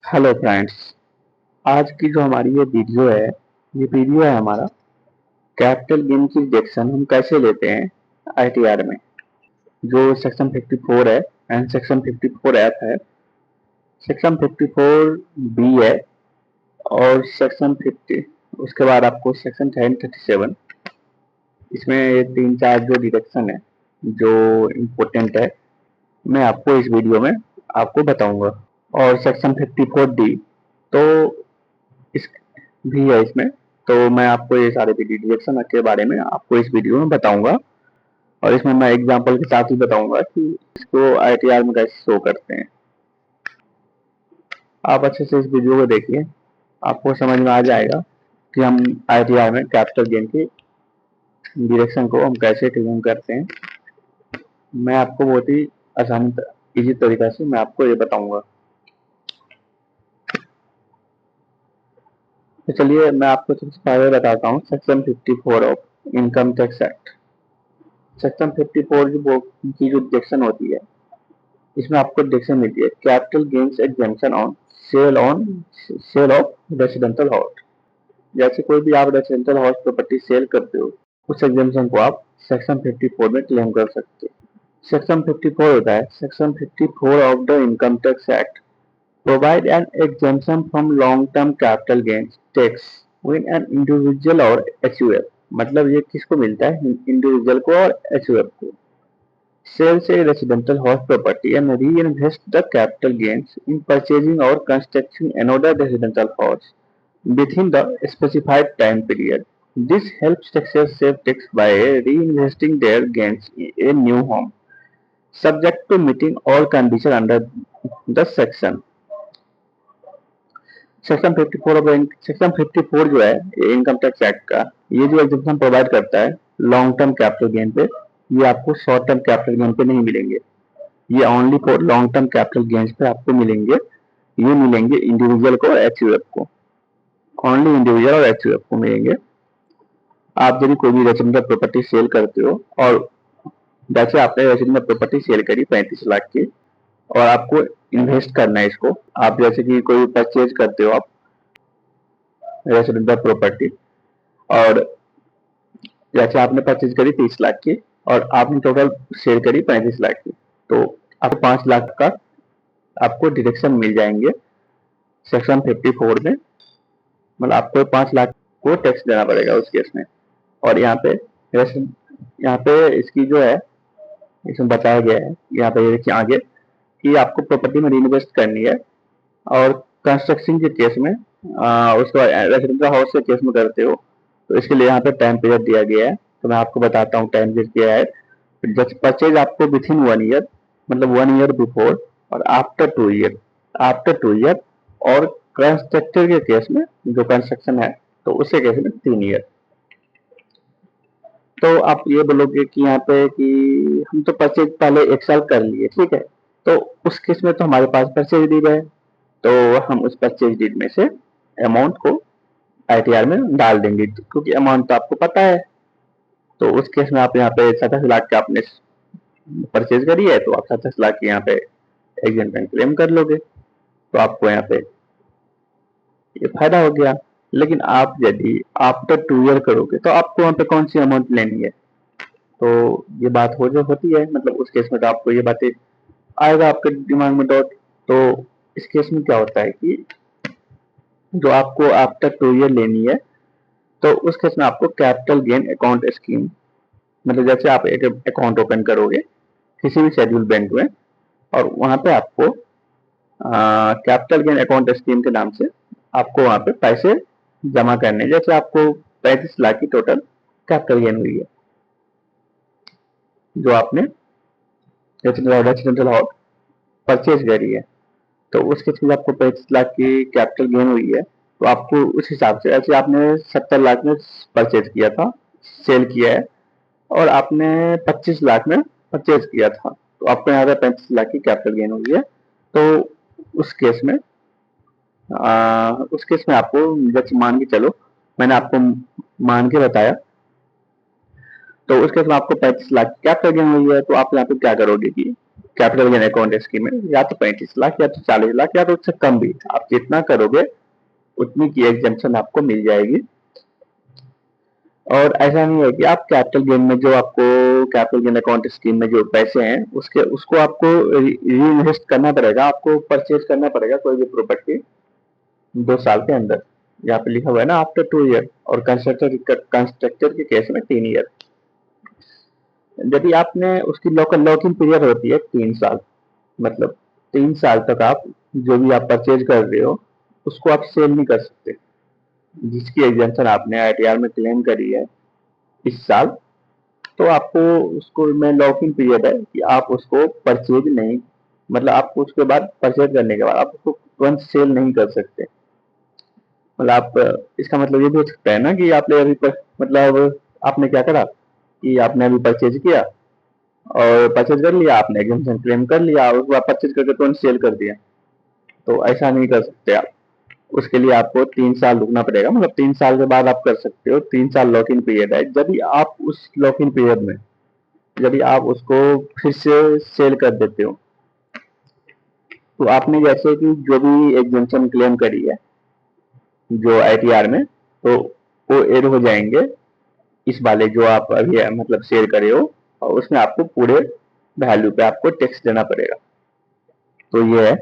Hello friends. आज की जो हमारी ये वीडियो है हमारा कैपिटल गेन की डिडक्शन हम कैसे लेते हैं आईटीआर में। जो सेक्शन 54 है एंड सेक्शन 54 एफ है, सेक्शन 54 बी है और सेक्शन 50 उसके बाद आपको सेक्शन 1037। इसमें ये तीन चार जो डिडक्शन है जो इम्पोर्टेंट है, मैं आपको इस वीडियो में आपको बताऊंगा। और सेक्शन 54 डी तो इस भी है इसमें, तो मैं आपको ये सारे डिडक्शन के बारे में आपको इस वीडियो में बताऊंगा। और इसमें मैं एग्जांपल के साथ ही बताऊंगा कि इसको आईटीआर में कैसे शो करते हैं। आप अच्छे से इस वीडियो को देखिए, आपको समझ में आ जाएगा कि हम आईटीआर में कैपिटल गेन की डिडक्शन को हम कैसे क्लेम करते हैं। मैं आपको बहुत ही आसान इजी तरीका से मैं आपको ये बताऊंगा। तो चलिए मैं आपको सबसे पहले बताता हूँ section 54 of income tax act. Section 54 की जो डिडक्शन होती है, इसमें आपको डिडक्शन मिलती है capital gains exemption on sale of residential house. जैसे कोई भी आप रेसिडेंशियल हाउस प्रॉपर्टी सेल करते हो, उस एग्जेम्पशन को आप सेक्शन 54 में क्लेम कर सकते हो। सेक्शन 54 होता है section 54 of the income tax act provide an exemption from long term capital gains tax when an individual और एचयूएफ। मतलब ये किसको मिलता है? इंडिविजुअल को और एचयूएफ को। Sells a residential house property and reinvests the capital gains in purchasing or constructing another residential house within the specified time period. This helps taxpayers save tax by reinvesting their gains in a new home, subject to meeting all conditions under the section. Section 54 जो है income tax act का, ये जो exemption provide करता है long term capital gain पे, ये आपको शॉर्ट टर्म कैपिटल गेन पे नहीं मिलेंगे। ये only for long term capital gains पे आपको मिलेंगे। ये मिलेंगे इंडिविजुअल को और एचयूएफ को, ओनली इंडिविजुअल और एचयूएफ को मिलेंगे। आप यदि कोई भी रेसिडेंशियल प्रॉपर्टी सेल करते हो और जैसे आपने रेसिडेंशियल प्रॉपर्टी सेल करी 35 लाख की और आपको इन्वेस्ट करना है इसको, आप जैसे कि कोई परचेज करते हो आप रेसिडेंशियल प्रॉपर्टी और जैसे आपने परचेज करी 30 लाख की और आपने टोटल सेल करी 35 लाख की, तो आपको 5 लाख का आपको डिडक्शन मिल जाएंगे सेक्शन 54 में। मतलब आपको 5 लाख को टैक्स देना पड़ेगा उस केस में। और यहाँ पे इसकी जो है इसमें बताया गया है, यहाँ पे देखिए आगे कि आपको प्रॉपर्टी में इन्वेस्ट करनी है और कंस्ट्रक्शन के केस में उसके बाद रेसिडेंशियल हाउस के केस में करते हो, तो इसके लिए यहाँ पे टाइम पीरियड दिया गया है। तो मैं आपको बताता हूँ टाइम पीरियड क्या है। जब परचेज आपको विथिन 1 ईयर, मतलब 1 ईयर बिफोर और आफ्टर 2 ईयर और कंस्ट्रक्टर के केस में जो कंस्ट्रक्शन है तो उसके केस में 3 ईयर। तो आप ये बोलोगे कि यहाँ पे कि हम तो परचेज पहले 1 साल कर लिए, ठीक है, तो उस केस में तो हमारे पास परचेज डीड है, तो हम उस परचेज डीड में से अमाउंट को आईटीआर में डाल देंगे क्योंकि अमाउंट तो आपको पता है। तो उस केस में आप यहाँ पे 27 लाख का आपने परचेज करी है, तो आप 27 लाख की यहाँ पे एग्जेम्पशन क्लेम कर लोगे, तो आपको यहाँ पे ये फायदा हो गया। लेकिन आप यदि आफ्टर 2 ईयर करोगे तो आपको वहाँ पे कौन सी अमाउंट लेनी है, तो ये बात होती है। मतलब उस केस में तो आपको ये बातें आएगा आपके दिमाग में डॉट। तो इस केस में क्या होता है कि जो आपको आफ्टर 2 ईयर लेनी है, तो उस केस में आपको कैपिटल गेन अकाउंट स्कीम, मतलब जैसे आप एक अकाउंट ओपन करोगे किसी भी शेड्यूल बैंक में और वहां पे आपको कैपिटल गेन अकाउंट स्कीम के नाम से आपको वहां पे पैसे जमा करने। जैसे आपको 35 लाख की टोटल कैपिटल गेन हुई है जो आपने रेसिडेंशियल हाउस परचेज करी है, तो उस केस में आपको 35 लाख की कैपिटल गेन हुई है, तो आपको उस हिसाब से, ऐसे आपने 70 लाख में परचेज किया था, सेल किया है और आपने 25 लाख में परचेज किया था, तो आपको यहाँ पे 35 लाख की कैपिटल गेन हुई है। तो उस केस में आपको जैसे मान के चलो, मैंने आपको मान के बताया, तो उस केस में आपको 35 लाख की कैपिटल गेन हुई है, तो आप यहाँ पे क्या करोगे कि कैपिटल गेन अकाउंट स्कीम में या तो 35 लाख या तो 40 लाख या तो उससे कम भी, आप जितना करोगे उतनी की एग्जेम्पशन आपको मिल जाएगी। और ऐसा नहीं है कि आप कैपिटल गेन में जो आपको कैपिटल गेन अकाउंट स्कीम में जो पैसे हैं उसको आपको री इन्वेस्ट करना पड़ेगा, आपको परचेज करना पड़ेगा कोई भी प्रॉपर्टी 2 साल के अंदर। यहाँ पे लिखा हुआ है ना आफ्टर 2 ईयर, और कंस्ट्रक्टर के केस में 3 ईयर। यदि आपने उसकी लॉक इन पीरियड होती है 3 साल, मतलब 3 साल तक आप जो भी आप परचेज कर रहे हो उसको आप सेल नहीं कर सकते। जिसकी एग्जेम्पशन आपने आईटीआर में क्लेम करी है इस साल, तो आपको उसको में लॉक इन पीरियड है कि आप उसको परचेज नहीं, मतलब आप उसके बाद परचेज करने के बाद आप उसको तुरंत सेल नहीं कर सकते। मतलब आप इसका मतलब ये भी हो सकता है ना कि आपने अभी मतलब आपने क्या करा कि आपने अभी परचेज किया और परचेज कर लिया, आपने एग्जेम्पशन क्लेम कर लिया और उसके बाद परचेज करके तुरंत सेल कर दिया, तो ऐसा नहीं कर सकते आप। उसके लिए आपको 3 साल रुकना पड़ेगा, मतलब 3 साल के बाद आप कर सकते हो। 3 साल लॉक इन पीरियड है। यदि आप उस लॉक इन पीरियड में यदि आप उसको फिर से सेल कर देते हो, तो आपने जैसे कि जो भी एग्जेम्पशन क्लेम करी है जो आईटीआर में, तो वो एड हो जाएंगे इस वाले जो आप अभी मतलब सेल करे हो, और उसमें आपको पूरे वैल्यू पे आपको टैक्स देना पड़ेगा। तो ये है,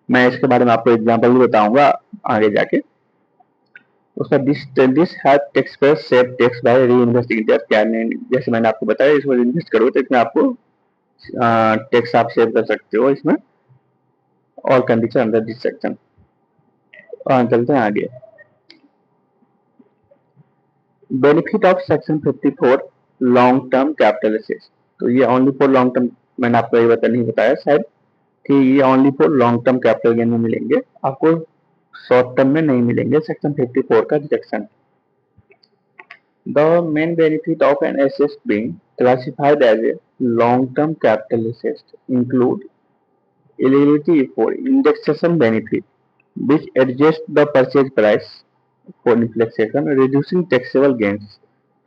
मैं इसके बारे में आपको एग्जांपल भी बताऊंगा आगे जाके। उसका दिस हैव टैक्स पर सेव टैक्स बाय री इन्वेस्टिंग, क्या जैसे मैंने आपको बताया इसमें इन्वेस्ट करो तो इसमें आपको टैक्स आप सेव कर सकते हो इसमें, और कंडीशन अंडर दिस सेक्शन। चलते हैं आगे। Benefit of section 54 long term capital assets, तो ये ओनली फॉर लॉन्ग टर्म, मैंने आपको ये नहीं बताया शायद कि ये only for long term capital gain में मिलेंगे, आपको शॉर्ट टर्म में नहीं मिलेंगे सेक्शन 54 का deduction. The main benefit of an asset being classified as a long term capital asset include eligibility for indexation benefit which adjust the purchase price for inflation reducing taxable gains।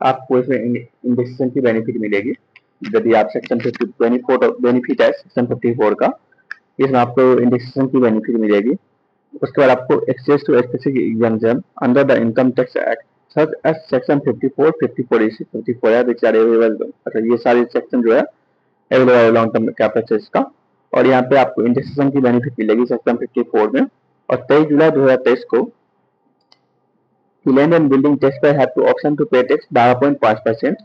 आपको इसमें indexation की benefit मिलेगी यदि आप section 54 benefit है section 54 का, इसमें आपको इंडेक्सेशन की बेनिफिट मिलेगी। उसके बाद आपको access to specific exemption under the income tax act such as section 54, 54A, 54 है विच आर अवेलेबल, मतलब ये सारे सेक्शन जो है अवेलेबल है लॉन्ग टर्म कैपिटल का। और यहाँ पे आपको इंडेक्सेशन की बेनिफिट मिलेगी सेक्शन 54 में। और 23 जुलाई 2023 को लैंड एंड बिल्डिंग टैक्स पर हैव टू ऑप्शन टू पे टैक्स 12.5%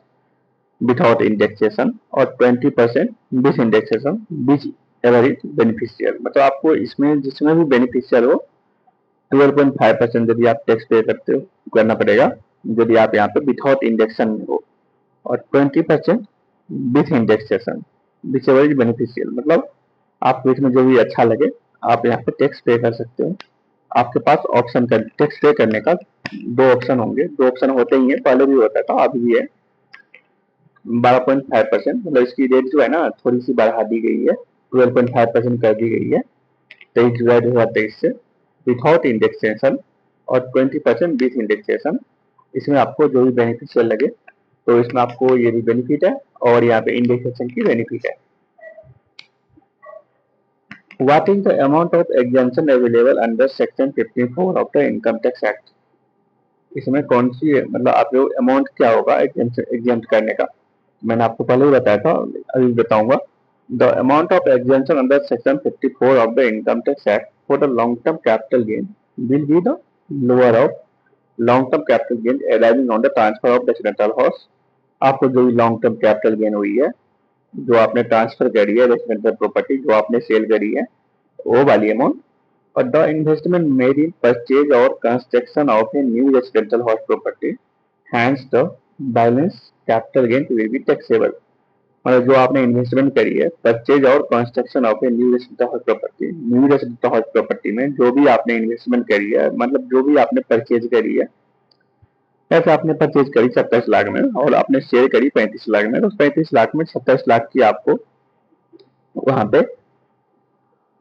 विदाउट इंडेक्सेशन और 20% with indexation which ever is beneficial, मतलब आपको इसमें जिसमें भी बेनिफिशियल हो 12.5% यदि आप टैक्स पे करते हो करना पड़ेगा यदि आप यहाँ पे विदाउट इंडेक्शन में हो, और 20% with indexation which ever is beneficial, मतलब आपको इसमें जो भी अच्छा लगे आप यहाँ पे टैक्स पे कर सकते हो। आपके पास ऑप्शन कर टैक्स पे करने का 2 ऑप्शन होंगे, 2 ऑप्शन होते ही है, पहले भी होता था अभी भी है। 12.5%, मतलब इसकी रेट जो है ना थोड़ी सी बढ़ा दी गई है, 12.5% कर दी गई है 23 जुलाई 2023 से विदाउट इंडेक्सेशन, और 20% विथ इंडेक्सेशन। इसमें आपको जो भी बेनिफिशियल लगे, तो इसमें आपको ये भी बेनिफिट है और यहाँ पे इंडेक्सेशन की बेनिफिट है। What is the amount of exemption available under section 54 of the Income Tax Act? इसमें कौन सी मतलब आप लोग अमाउंट क्या होगा एग्जेम्प्ट करने का, मैंने आपको पहले ही बताया था, अभी बताऊंगा। The amount of exemption under section 54 of the Income Tax Act for the long-term capital gain will be the lower of long-term capital gain arising on the transfer of residential house। आपको जो भी long-term capital gain हुई है, जो आपने transfer करी है residential property, जो आपने सेल करी है वो वाली अमाउंट, और the investment made in purchase और construction of a new residential house property hence the balance capital gain will be taxable, मतलब जो आपने इन्वेस्टमेंट करी है परचेज और construction of a new residential house property, new residential house property में जो भी आपने इन्वेस्टमेंट करी है, मतलब जो भी आपने परचेज करी है, ऐसे आपने परचेज करी 27 लाख में और आपने शेयर करी 35 लाख में, तो 35 लाख में 27 लाख की आपको वहां पे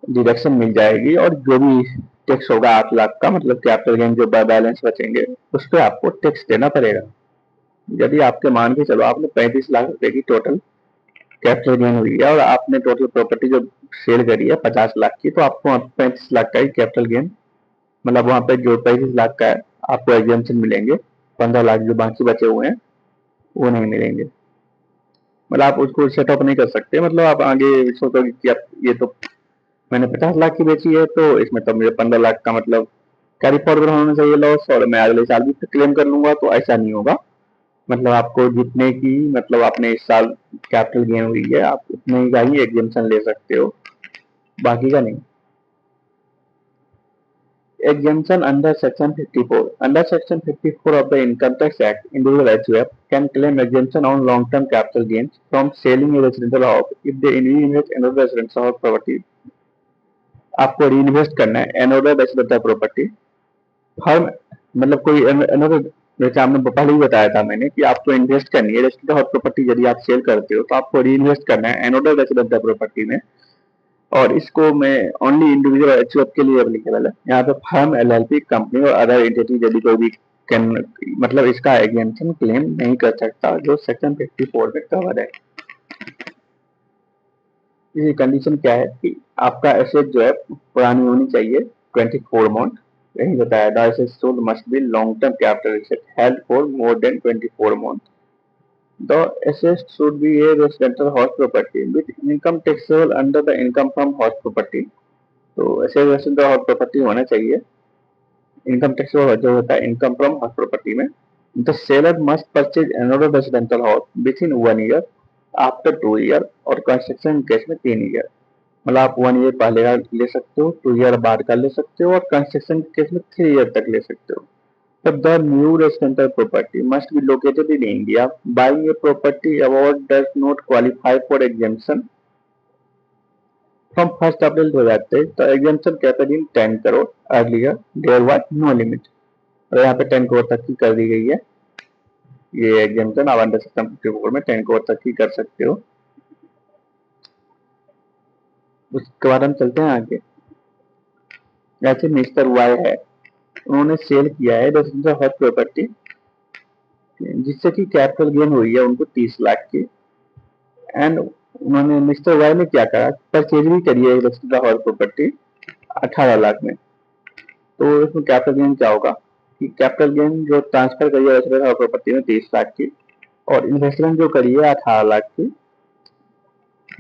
डिडक्शन मिल जाएगी, और जो भी टैक्स होगा 8 लाख का, मतलब कैपिटल गेन जो बैलेंस बचेंगे उस पर आपको टैक्स देना पड़ेगा। यदि आपके मान के चलो आपने 35 लाख रुपए की टोटल कैपिटल गेन हुई है और आपने टोटल प्रॉपर्टी जो सेल करी है 50 लाख की, तो आपको 35 लाख का ही कैपिटल गेन, मतलब वहां पे जो 35 लाख का है आपको एग्जेम्पशन मिलेंगे, 15 लाख जो बाकी बचे हुए हैं वो नहीं मिलेंगे। मतलब आप उसको सेटअप नहीं कर सकते, मतलब आप आगे सोचोगे कि आप ये तो मैंने 50 लाख की बेची है तो इसमें तो मुझे 15 लाख का मतलब कैरी फॉरवर्ड होना चाहिए लॉस, और मैं अगले साल भी क्लेम कर लूंगा, तो ऐसा नहीं होगा। मतलब आपको जितने की मतलब आपने इस साल कैपिटल गेन हुई है आप उतने का ही एग्जेम्पशन ले सकते हो, बाकी का नहीं। Exemption under Section 54. Under Section 54 of the Income Tax Act, individual HUF can claim exemption on long-term capital gains from selling a residential house if they invest in another residential house property. आपको reinvest करना है another residential property firm, मतलब कोई another, जैसे आपने पहले ही बताया था मैंने कि आपको इन्वेस्ट करनी है रेजिडेंशियल हाउस प्रॉपर्टी, यदि आप सेल करते हो तो आपको रीइन्वेस्ट करना है another residential प्रॉपर्टी में, और इसको मैं ओनली इंडिविजुअल एचयूएफ के लिए एप्लीकेबल है। यहाँ पे फर्म, एलएलपी, कंपनी और अदर एंटिटी यदि कोई भी कैन, मतलब इसका एग्जेम्पशन क्लेम नहीं कर सकता जो सेक्शन 54 में कवर है। इसकी कंडीशन क्या है कि आपका एसेट जो है पुरानी होनी चाहिए 24 मंथ, यही बताया था, asset sold must be long term capital asset held for more than 24 month. The assessed should be a residential house property with income taxable under the income from house property। तो ऐसे residential house property होना चाहिए, income tax जो होता है income from house property में। The seller must purchase another residential house with in 1 year, after 2 year और construction case में 3 ईयर। मतलब आप 1 ईयर पहले का ले सकते हो, 2 ईयर बाद का ले सकते हो और कंस्ट्रक्शन केस में 3 ईयर तक ले सकते हो। But the new residential property must be located in India. Buying a property abroad does not qualify for exemption from 1st April 2023, the exemption capped in 10 crore, earlier there was no limit। और यहाँ पे 10 करोड़ तक की कर दी गई है ये exemption, आप अंडर सेक्शन 54 में 10 करोड़ तक की कर सकते हो। उसके बाद हम चलते हैं आगे। जैसे मिस्टर वाई है, उन्होंने सेल किया है रेजिडेंशियल हाउस प्रॉपर्टी जिससे कि कैपिटल गेन हुई है उनको 30 लाख की, एंड उन्होंने मिस्टर वाई ने क्या करा, परचेज भी करी है रेजिडेंशियल हाउस प्रॉपर्टी 18 लाख में। तो इसमें कैपिटल गेन क्या होगा कि कैपिटल गेन जो ट्रांसफर करी है रेजिडेंशियल हाउस प्रॉपर्टी में 30 लाख की और इन्वेस्टमेंट जो करी है 18 लाख की,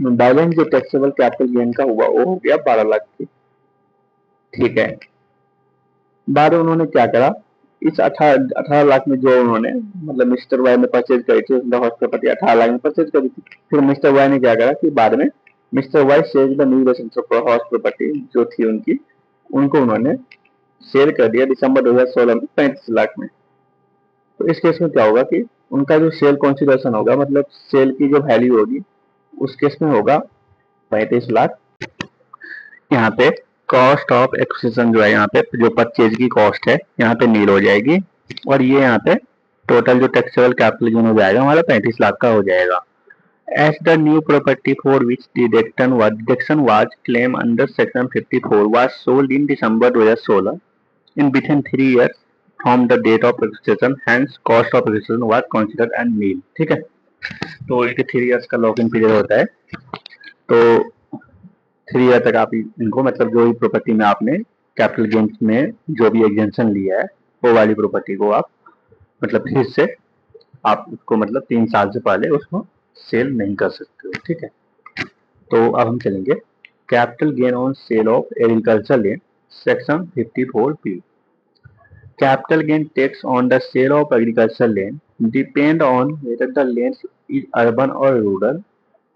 बैलेंस जो टैक्सेबल कैपिटल गेन का हुआ वो हो गया 12 लाख की। ठीक है, बाद उन्होंने क्या करा, इस 18 लाख में जो उन्होंने मतलब मिस्टर वाई ने परचेज करी थी हाउस प्रॉपर्टी 18 लाख में परचेज करी थी, फिर मिस्टर वाई ने क्या करा कि बाद में mister Y sell the new residential house property जो थी उनकी, उनको उन्होंने सेल कर दिया दिसंबर 2016 में 35 लाख में। तो इस केस में क्या होगा कि उनका जो सेल कंसीडरेशन होगा, मतलब सेल की जो वैल्यू होगी उस केस में होगा 35 लाख। यहाँ पे कॉस्ट ऑफ एक्विजिशन जो है, यहाँ पे जो परचेज की कॉस्ट है यहाँ पे नील हो जाएगी, और ये यहाँ पे टोटल जो टैक्सेबल कैपिटल गेन हो जाएगा हमारा 35 लाख का हो जाएगा। As the new property for which deduction was claimed under Section 54 was sold in December 2016 in within 3 years from the date of registration, hence cost of registration was considered and nil। ठीक है, तो इसके 3 years का lock in period होता है, तो 3 year तक आप इनको मतलब जो भी प्रॉपर्टी में आपने कैपिटल गेन्स में जो भी एग्जेंशन लिया है वो वाली प्रॉपर्टी को आप मतलब फिर से आप उसको मतलब 3 साल से पहले उसको सेल नहीं कर सकते हो। ठीक है, तो अब हम चलेंगे capital gain on sale of agriculture land, section 54B। Capital gain tax on the sale of agriculture land depend on whether the land is urban और rural.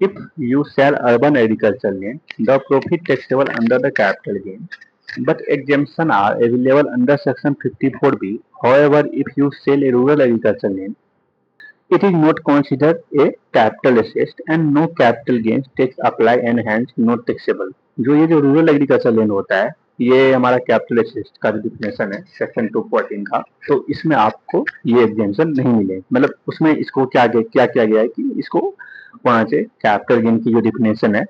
If you sell urban agriculture land, the profit taxable under the capital gain, but exemption are available under Section 54B. However, if you sell a rural agriculture land, it is not considered a capital asset and no capital gains tax apply and hence not taxable। जो ये जो rural agriculture land होता है ये हमारा capital asset का जो definition है सेक्शन 214 का, तो इसमें आपको ये एग्जेम्पशन नहीं मिले। मतलब उसमें इसको क्या किया गया है कि इसको वहां से कैपिटल गेन की जो डिफिनेशन है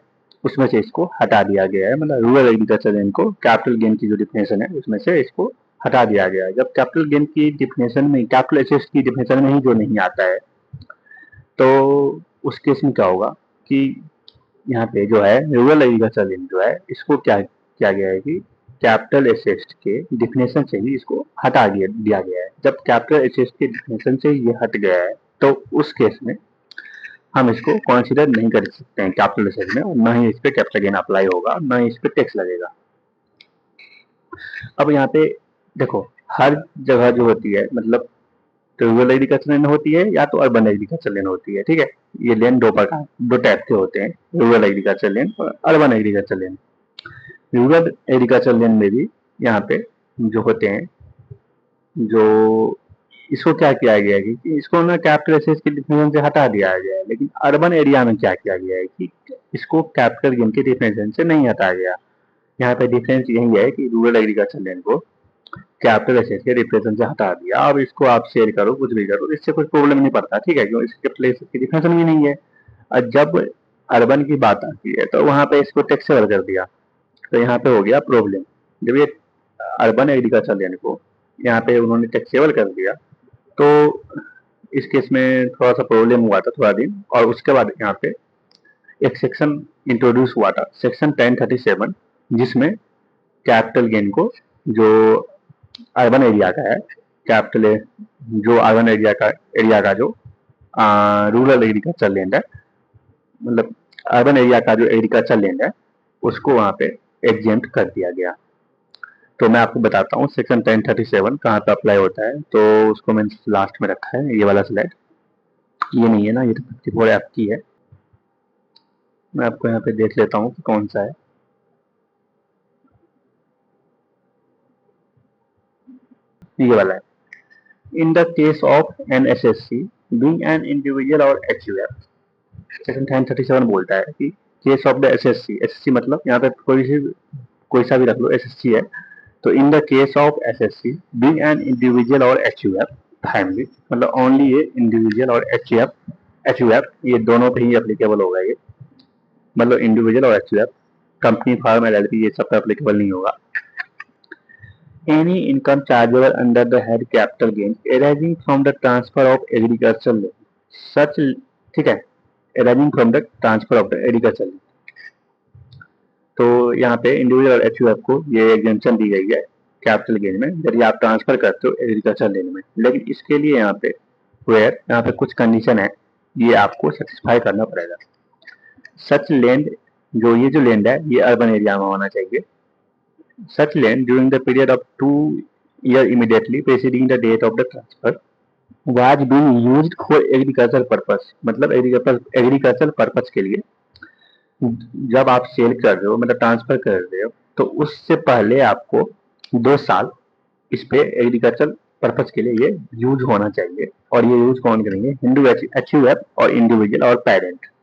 उसमें से इसको हटा दिया गया है। मतलब रूरल एग्रीकल्चर लैंड को कैपिटल गेन की जो डिफिनेशन है उसमें से इसको हटा दिया गया है। जब कैपिटल गेन की डिफिनेशन में, कैपिटल एसेट की डिफिनेशन में ही जो नहीं आता है, तो उस केस में क्या होगा कि यहाँ पे जो है रूरल एग्रीकल्चर लैंड जो है इसको क्या किया गया है कि कैपिटल एसेट्स के डिफिनेशन से ही इसको हटा दिया गया है। जब कैपिटल एसेट्स के डिफिनेशन से ये हट गया है तो उस केस में हम इसको कंसीडर नहीं कर सकते हैं कैपिटल एसेट में, और न ही इस पे कैपिटल गेन अप्लाई होगा, न ही इस पे टैक्स लगेगा। अब यहाँ पे देखो हर जगह जो होती है मतलब रूरल एग्रीकल्चर लैंड होती है या तो अर्बन एग्रीकल्चर लैंड होती है, ठीक है। ये लैंड दो टाइप के होते हैं, रूरल एग्रीकल्चर लैंड और urban agriculture land. Rural agriculture land में भी यहाँ पे जो होते हैं, जो इसको क्या किया गया है कि इसको ना कैपिटल एसेट्स के डिफिनेशन से हटा दिया गया है, लेकिन अर्बन एरिया में क्या किया गया है कि इसको कैपिटल गेन के डिफिनेशन से नहीं हटाया गया। यहाँ पे डिफरेंस यही है कि रूरल एग्रीकल्चर लैंड को कैपिटल एसेट के डिफिनेशन से हटा दिया। अब इसको आप शेयर करो कुछ भी करो, इससे कोई प्रॉब्लम नहीं पड़ता, ठीक है, क्योंकि इसके कैपिटल एसेट की डिफिनेशन भी नहीं है। और जब अर्बन की बात आती है तो वहां पे इसको टैक्सेबल कर दिया, तो यहाँ पे हो गया प्रॉब्लम। जब ये अर्बन एग्रीकल्चर लैंड को यहाँ पे उन्होंने टैक्सेबल कर दिया तो इस केस में थोड़ा सा प्रॉब्लम हुआ था थोड़ा दिन, और उसके बाद यहाँ पे एक सेक्शन इंट्रोड्यूस हुआ था, सेक्शन 1037, जिसमें कैपिटल गेन को जो अर्बन एरिया का है, कैपिटल जो अर्बन एरिया का जो रूरल एग्रीकल्चर लैंड है, मतलब अर्बन एरिया का जो एग्रीकल्चर लैंड है उसको वहां पे एग्जेम्प्ट कर दिया गया। तो मैं आपको बताता हूँ सेक्शन 1037 कहाँ पे अप्लाई होता है, तो उसको मैंने लास्ट में रखा है, ये वाला स्लाइड, ये नहीं है ना, ये तो 54 ऐप की है। मैं आपको यहाँ पे देख लेता हूँ कि कौन सा है। ये वाला है, in the case of an SSC being an individual और एचयूएफ, सेक्शन 1037 बोलता है कि case of the SSC, SSC मतलब यहाँ पे कोई सा भी रख लो, एसएससी है, तो इन the case of SSC being an individual और एचयूएफ फैमिली, मतलब ओनली ये इंडिविजुअल और एचयूएफ ये दोनों पे ही एप्लीकेबल होगा ये, मतलब इंडिविजुअल और एचयूएफ, कंपनी फार्म एलएलपी ये सब पे एप्लीकेबल नहीं होगा। Any income chargeable under the head capital gain arising from the transfer of agricultural land, such, ठीक है, arising from the transfer of the agricultural land, तो यहाँ पे इंडिविजुअल और एचयूएफ को ये एग्जेम्पशन दी गई है कैपिटल गेन में यदि आप ट्रांसफर करते हो एग्रीकल्चर लैंड में, लेकिन इसके लिए यहाँ पे यहाँ पे कुछ कंडीशन है, ये आपको सेटिस्फाई करना पड़ेगा। सच लैंड, जो लैंड है ये अर्बन एरिया में होना चाहिए। Such land during the period of 2 years immediately preceding the date of the transfer was being used for agricultural purpose, मतलब एग्रीकल्चर पर्पस के लिए जब आप सेल कर रहे हो मतलब ट्रांसफर कर रहे हो तो उससे पहले आपको 2 साल इस पे एग्रीकल्चर पर्पस के लिए ये यूज होना चाहिए। और ये यूज कौन करेंगे, हिंदू एचयूएफ और इंडिविजुअल और parent.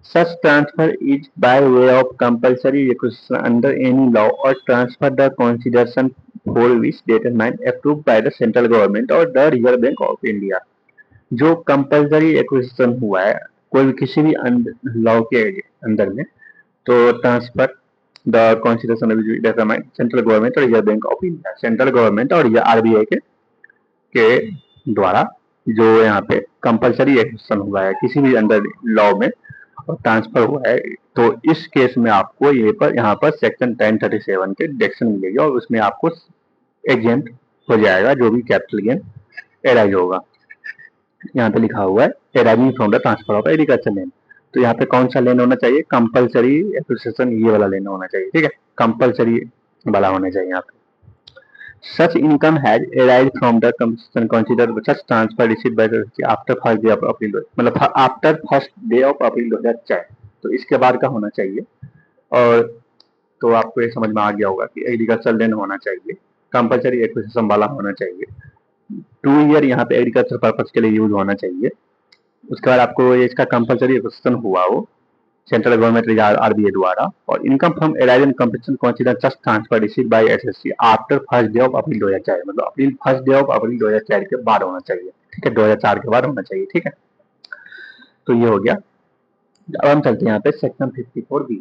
Such transfer is by way of compulsory requisition under any law or transfer the consideration for which determined approved by the central government or the Reserve Bank of India। जो compulsory acquisition हुआ है कोई भी किसी भी law के अंदर में, तो transfer the consideration determined central government और Reserve Bank of India, central government और आरबीआई के द्वारा जो यहाँ पे कंपल्सरी एक्विजिशन हुआ है किसी भी अंदर लॉ में और ट्रांसफर हुआ है, तो इस केस में आपको यहाँ पर सेक्शन 1037 के डिडक्शन मिलेगी और उसमें आपको एग्जेम्प्ट हो जाएगा जो भी कैपिटल गेन एराइज होगा। यहाँ पे लिखा हुआ है arising from the transfer of agriculture land, तो यहाँ पे कौन सा लैंड होना चाहिए, कंपल्सरी एक्विजिशन, ये वाला लैंड होना चाहिए, ठीक है, कंपल्सरी वाला होना चाहिए यहाँ पे। Such income has arised from the compensation considered such transfer received by the after first day of April, मतलब after first day of April 2004, तो इसके बाद का होना चाहिए। और तो आपको ये समझ में आ गया होगा कि एग्रीकल्चर लैंड होना चाहिए, कंपल्सरी एक्विजिशन वाला होना चाहिए, 2 ईयर यहाँ पे एग्रीकल्चर पर्पज के लिए यूज होना चाहिए। उसके बाद आपको इसका कंपल्सरी एक्विजिशन हुआ हो सेंट्रल गवर्नमेंट आरबीआई द्वारा, और income from arising competition consider just transfer receive by SSC after first day of April 2004, मतलब फर्स्ट डे ऑफ अप्रैल 2004 के बाद होना चाहिए, ठीक है, 2004 के बाद होना चाहिए, ठीक है। तो ये हो गया। अब हम चलते हैं यहाँ पे section 54B,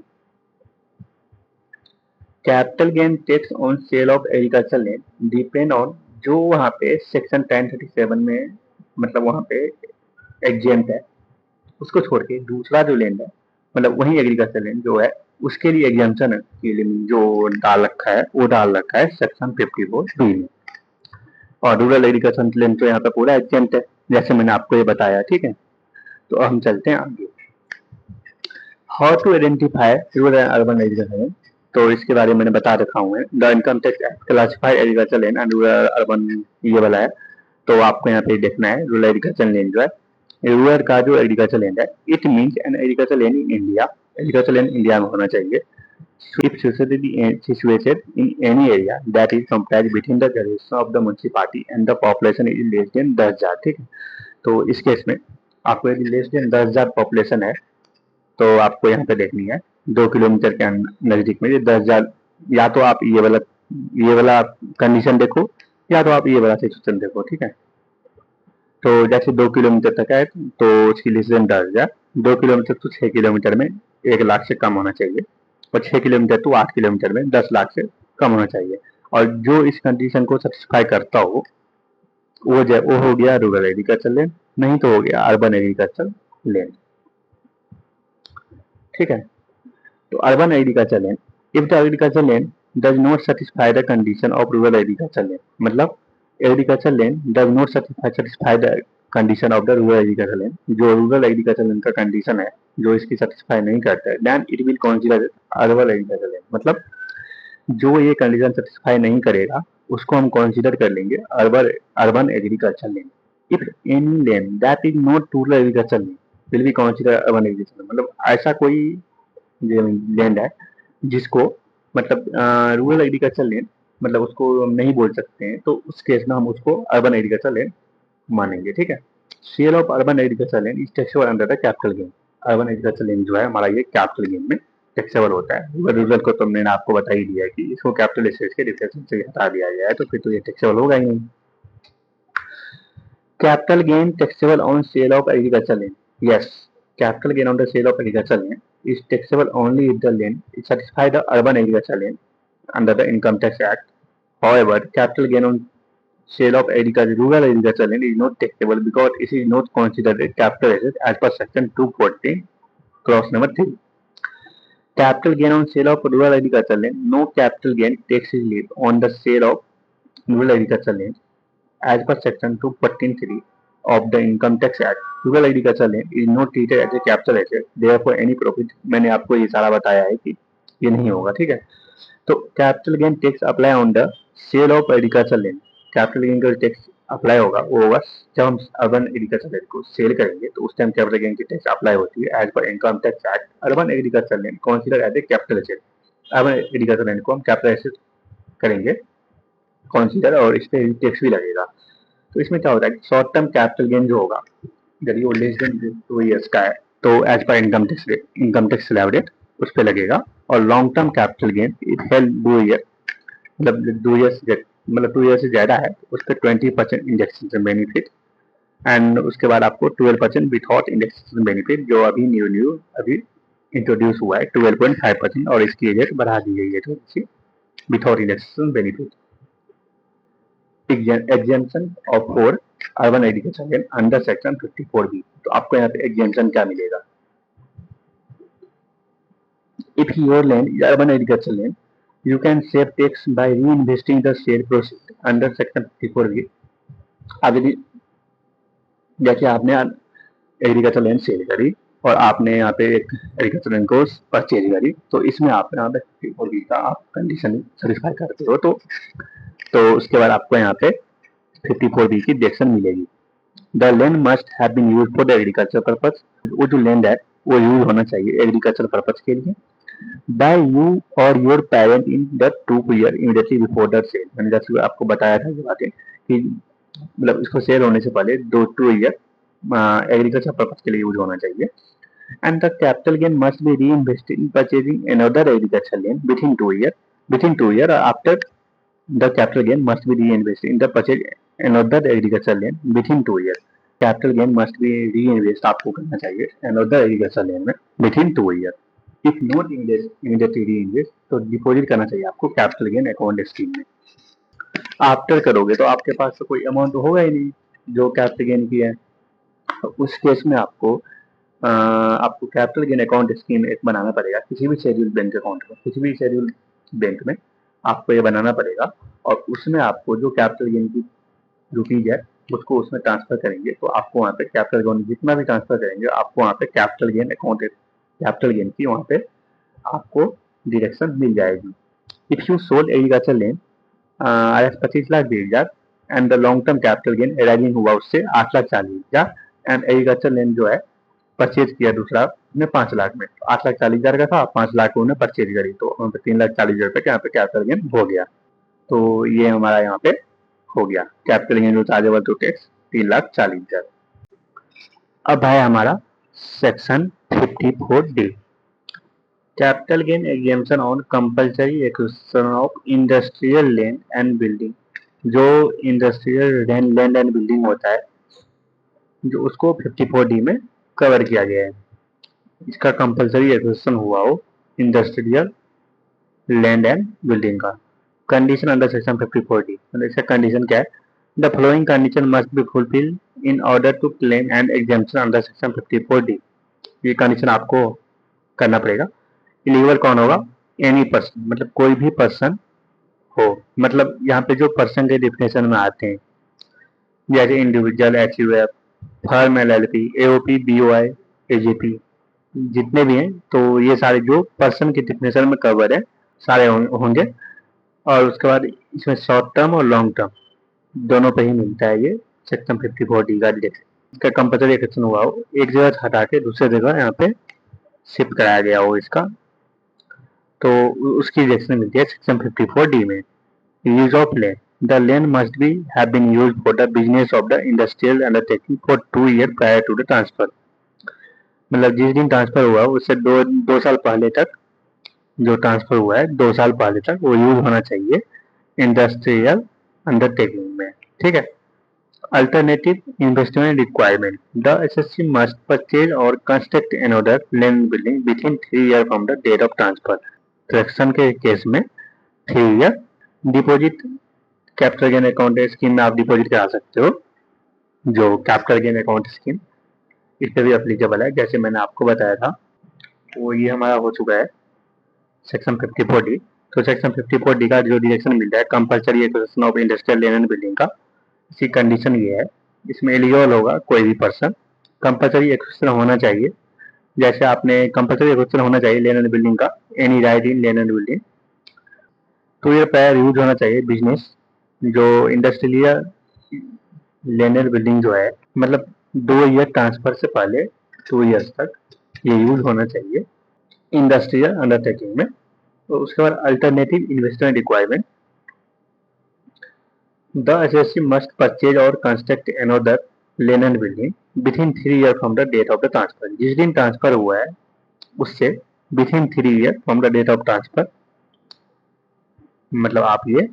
capital gain tax on sale of agriculture land depend on, जो वहाँ पे सेक्शन 1037 में मतलब वहाँ पे एग्जेम्प्ट है उसको छोड़ के दूसरा जो लैंड है, मतलब वही एग्रीकल्चर लैंड जो है, उसके लिए एग्जाम्पशन के लिए जो डाल रखा है वो डाल रखा है सेक्शन 54B में। और रूरल एग्रीकल्चर लैंड तो यहाँ पे पूरा एग्जेम्प्ट है, जैसे मैंने आपको ये बताया, ठीक है। तो हम चलते हैं आगे। How to identify rural and urban agriculture land, तो इसके बारे में मैंने बता रखा हूँ। The income tax act classify agriculture land and rural urban, ये वाला है। तो आपको यहाँ पे देखना है रूरल एग्रीकल्चर लैंड जो है, रूरल का जो एग्रीकल्चर लैंड है, it means an agriculture land in India, agriculture land India में होना चाहिए। If situated in any area that is comprised between the jurisdiction of the municipality and the population is less than 10,000, ठीक है। तो इस case में आपको यदि लेस देन 10,000 पॉपुलेशन है तो आपको यहाँ पे देखनी है 2 किलोमीटर के नजदीक में 10,000, या तो आप ये वाला कंडीशन देखो, या तो आप ये वाला सिचुएशन देखो, ठीक है। तो जैसे 2 किलोमीटर तक है तो उसकी लेस देन 10,000, 2 किलोमीटर तो 6 किलोमीटर में 1 लाख से कम होना चाहिए, और 6 किलोमीटर तो 8 किलोमीटर में 10 लाख से कम होना चाहिए। और जो इस कंडीशन को सेटिस्फाई करता हो वो हो गया रूरल एग्रीकल्चर लैंड, नहीं तो हो गया अर्बन एग्रीकल्चर लैंड, ठीक है। तो urban agriculture land, if the agriculture land does not satisfy the condition of rural agriculture land, मतलब agriculture land does not satisfy the condition of the rural agriculture land, जो rural agriculture land का condition है जो इसकी satisfy नहीं करता है, then it will consider urban agriculture land, मतलब जो ये कंडीशन सेटिस्फाई नहीं करेगा उसको हम कंसीडर कर लेंगे urban agriculture land. If any land that is not rural agriculture land will be consider urban agriculture, मतलब ऐसा कोई लैंड है जिसको मतलब रूरल एग्रीकल्चर लैंड मतलब उसको हम नहीं बोल सकते हैं, तो उस केस में हम उसको अर्बन एग्रीकल्चर लैंड मानेंगे, ठीक है। Sale of urban agriculture land is taxable under the capital gain, urban agriculture land जो है हमारा ये कैपिटल गेन में टैक्सेबल होता है। रूरल को तो मैंने आपको बता ही दिया है कि इसको कैपिटल एसेट्स के डिफरेंशिएशन से हटा दिया गया है, तो फिर तो ये टैक्सेबल होगा ही नहीं। Capital gain taxable on sale of agriculture land, yes, capital gain on the sale of agricultural land is taxable only if the land is satisfied the urban agricultural land under the Income Tax Act. However, capital gain on sale of rural agricultural land is not taxable because it is not considered a capital asset as per section 240 clause number 3. Capital gain on sale of rural agricultural land, no capital gain tax is levied on the sale of rural agricultural land as per section 214(3) of the Income Tax Act. Rural agricultural land is not treated as a capital asset, therefore any profit, मैंने आपको ये सारा बताया है कि ये नहीं होगा, ठीक है। तो capital gain tax apply on the sale of agriculture land, capital gain का टैक्स अप्लाई होगा वो होगा जब हम अर्बन एग्रीकल्चर लैंड को सेल करेंगे, तो उस टाइम कैपिटल गेन की टैक्स अप्लाई होती है एज पर income tax act. Urban agriculture land consider as a capital asset, urban agriculture land को हम कैपिटल एसेट करेंगे कंसीडर, और इस पे टैक्स भी लगेगा। तो इसमें क्या होता है कि शॉर्ट टर्म कैपिटल गेन जो होगा यदि वो लेस देन 2 इयर्स का है तो एज पर इनकम टैक्स स्लैब रेट उस पर लगेगा, और long term capital gain it held 2 year, मतलब 2 ईयर्स मतलब 2 ईयर से ज्यादा है उस पर 20% इंडेक्सेशन बेनिफिट, एंड उसके बाद आपको 12% विथआउट इंडेक्सेशन बेनिफिट, जो अभी न्यू अभी इंट्रोड्यूस हुआ है 12.5%, और इसकी एज बढ़ा दी गई है थोड़ी सी without indexation benefit. Exemption of for urban agriculture land under section 54B, तो आपको यहाँ पे एग्जेम्पशन क्या मिलेगा। If your land is urban agriculture land you can save tax by reinvesting the sale proceed under section 54B। अब यदि जैसे आपने एग्रीकल्चर लैंड सेल करी और आपने यहाँ पे एक एग्रीकल्चर लैंड को परचेज करी, तो इसमें आप यहाँ पे 54B का आप कंडीशन सेटिस्फाई करते हो, तो उसके बाद आपको यहाँ पे 54B की डिडक्शन मिलेगी। The land must have been used for the agriculture purpose, वो जो लैंड है वो यूज होना चाहिए एग्रीकल्चर पर्पज के लिए, by you or your parent in the 2 year immediately before the sale। मैंने जैसे आपको बताया था ये बातें कि मतलब इसको सेल होने से पहले 2 ईयर एग्रीकल्चर पर्पज के लिए यूज होना चाहिए। And the capital gain must be reinvested in purchasing another agriculture land within 2 year after the capital gain must be reinvested in the purchase another agriculture land within 2 year. Capital gain must be reinvest आपको करना चाहिए another agriculture land में within 2 year. If not immediately reinvest, तो deposit करना चाहिए आपको capital gain account scheme में। After करोगे तो आपके पास तो कोई अमाउंट तो होगा ही नहीं जो कैपिटल गेन की है, तो उस केस में आपको आपको कैपिटल गेन अकाउंट स्कीम एक बनाना पड़ेगा किसी भी शेड्यूल बैंक अकाउंट में, किसी भी शेड्यूल बैंक में आपको ये बनाना पड़ेगा। और उसमें आपको जो कैपिटल गेन की रुपीज है उसको उसमें ट्रांसफर करेंगे, तो आपको वहाँ पे कैपिटल गेन जितना भी ट्रांसफर करेंगे आपको वहाँ पे capital gain account, capital gain की वहाँ पे आपको डायरेक्शन मिल जाएगी। If you sold agriculture land INR 25,20,000 and the long term capital gain arising हुआ उससे 8,40,000 एंड एग्रीकल्चर लैंड जो है परचेज किया दूसरा ने 5 लाख में, 8,40,000 का था, 5 लाख उन्होंने परचेज करी, तो वहाँ पे 3,40,000 रुपये यहाँ पे कैपिटल गेन हो गया। तो ये हमारा यहाँ पे हो गया कैपिटल गेन जो चार्जेबल टू टैक्स 3,40,000। अब है हमारा section 54D, capital gain exemption on compulsory acquisition of industrial land and building. जो इंडस्ट्रियल लैंड एंड बिल्डिंग होता है जो उसको 54D में कवर किया गया है। इसका कंपल्सरी एक्विजिशन हुआ हो इंडस्ट्रियल लैंड एंड बिल्डिंग का। कंडीशन अंडर सेक्शन 54D, मतलब इसका कंडीशन क्या है, the following condition must be fulfil in order to claim and exemption under section 54D। ये कंडीशन आपको करना पड़ेगा। एलिजिबल कौन होगा, एनी पर्सन, मतलब कोई भी पर्सन हो, मतलब यहाँ पे जो पर्सन के डिफिनेशन में आते हैं जैसे individual, HUF, firm, LLP, AOP, BOI, AGP, जितने भी हैं, तो ये सारे जो पर्सन के डिफिनेशन में कवर है सारे होंगे। और उसके बाद इसमें शॉर्ट टर्म और लॉन्ग टर्म दोनों पे ही मिलता है ये सेक्शन 54D का रिलेटेड। इसका कंपल्सरी एक्शन हुआ हो, एक जगह हटा के दूसरे जगह यहाँ पे शिफ्ट कराया गया हो इसका, तो उसकी रिलेक्शन मिलती है सेक्शन 54D में। Use of land, the land must be have been used for the business of the industrial undertaking for 2 year prior to the transfer. मतलब जिस दिन ट्रांसफर हुआ उससे दो साल पहले तक, जो ट्रांसफर हुआ है 2 साल पहले तक वो यूज होना चाहिए इंडस्ट्रियल अंडरटेकिंग में, ठीक है। Alternative investment requirement, the SSC must purchase और construct another land building within 3 year from the date of transfer. Traction के केस में 3 year. Deposit capital gain account scheme में आप डिपॉजिट करा सकते हो, जो कैपिटल गेन अकाउंट स्कीम इस पर भी अप्लीकेबल है, जैसे मैंने आपको बताया था। तो ये हमारा हो चुका है सेक्शन 54D। तो सेक्शन 54D का जो डायरेक्शन मिलता है compulsory acquisition of industrial land and building का, इसकी कंडीशन ये है, इसमें एलिजिबल होगा कोई भी पर्सन, कंपल्सरी एक्विजिशन होना चाहिए, जैसे आपने कंपल्सरी एक्विजिशन होना चाहिए लैंड एंड बिल्डिंग का, any right in land and building. 2 year prior use होना चाहिए बिजनेस, जो इंडस्ट्रियल लैंड एंड बिल्डिंग जो है, मतलब 2 ईयर ट्रांसफर से पहले 2 ईयर्स तक ये यूज होना चाहिए इंडस्ट्रियल अंडरटेकिंग में। तो उसके बाद alternative investment requirement, the SSC must purchase और construct another land and building within 3 year from the date of the transfer. जिस दिन ट्रांसफर हुआ है उससे within 3 year from the date of transfer, मतलब आप ये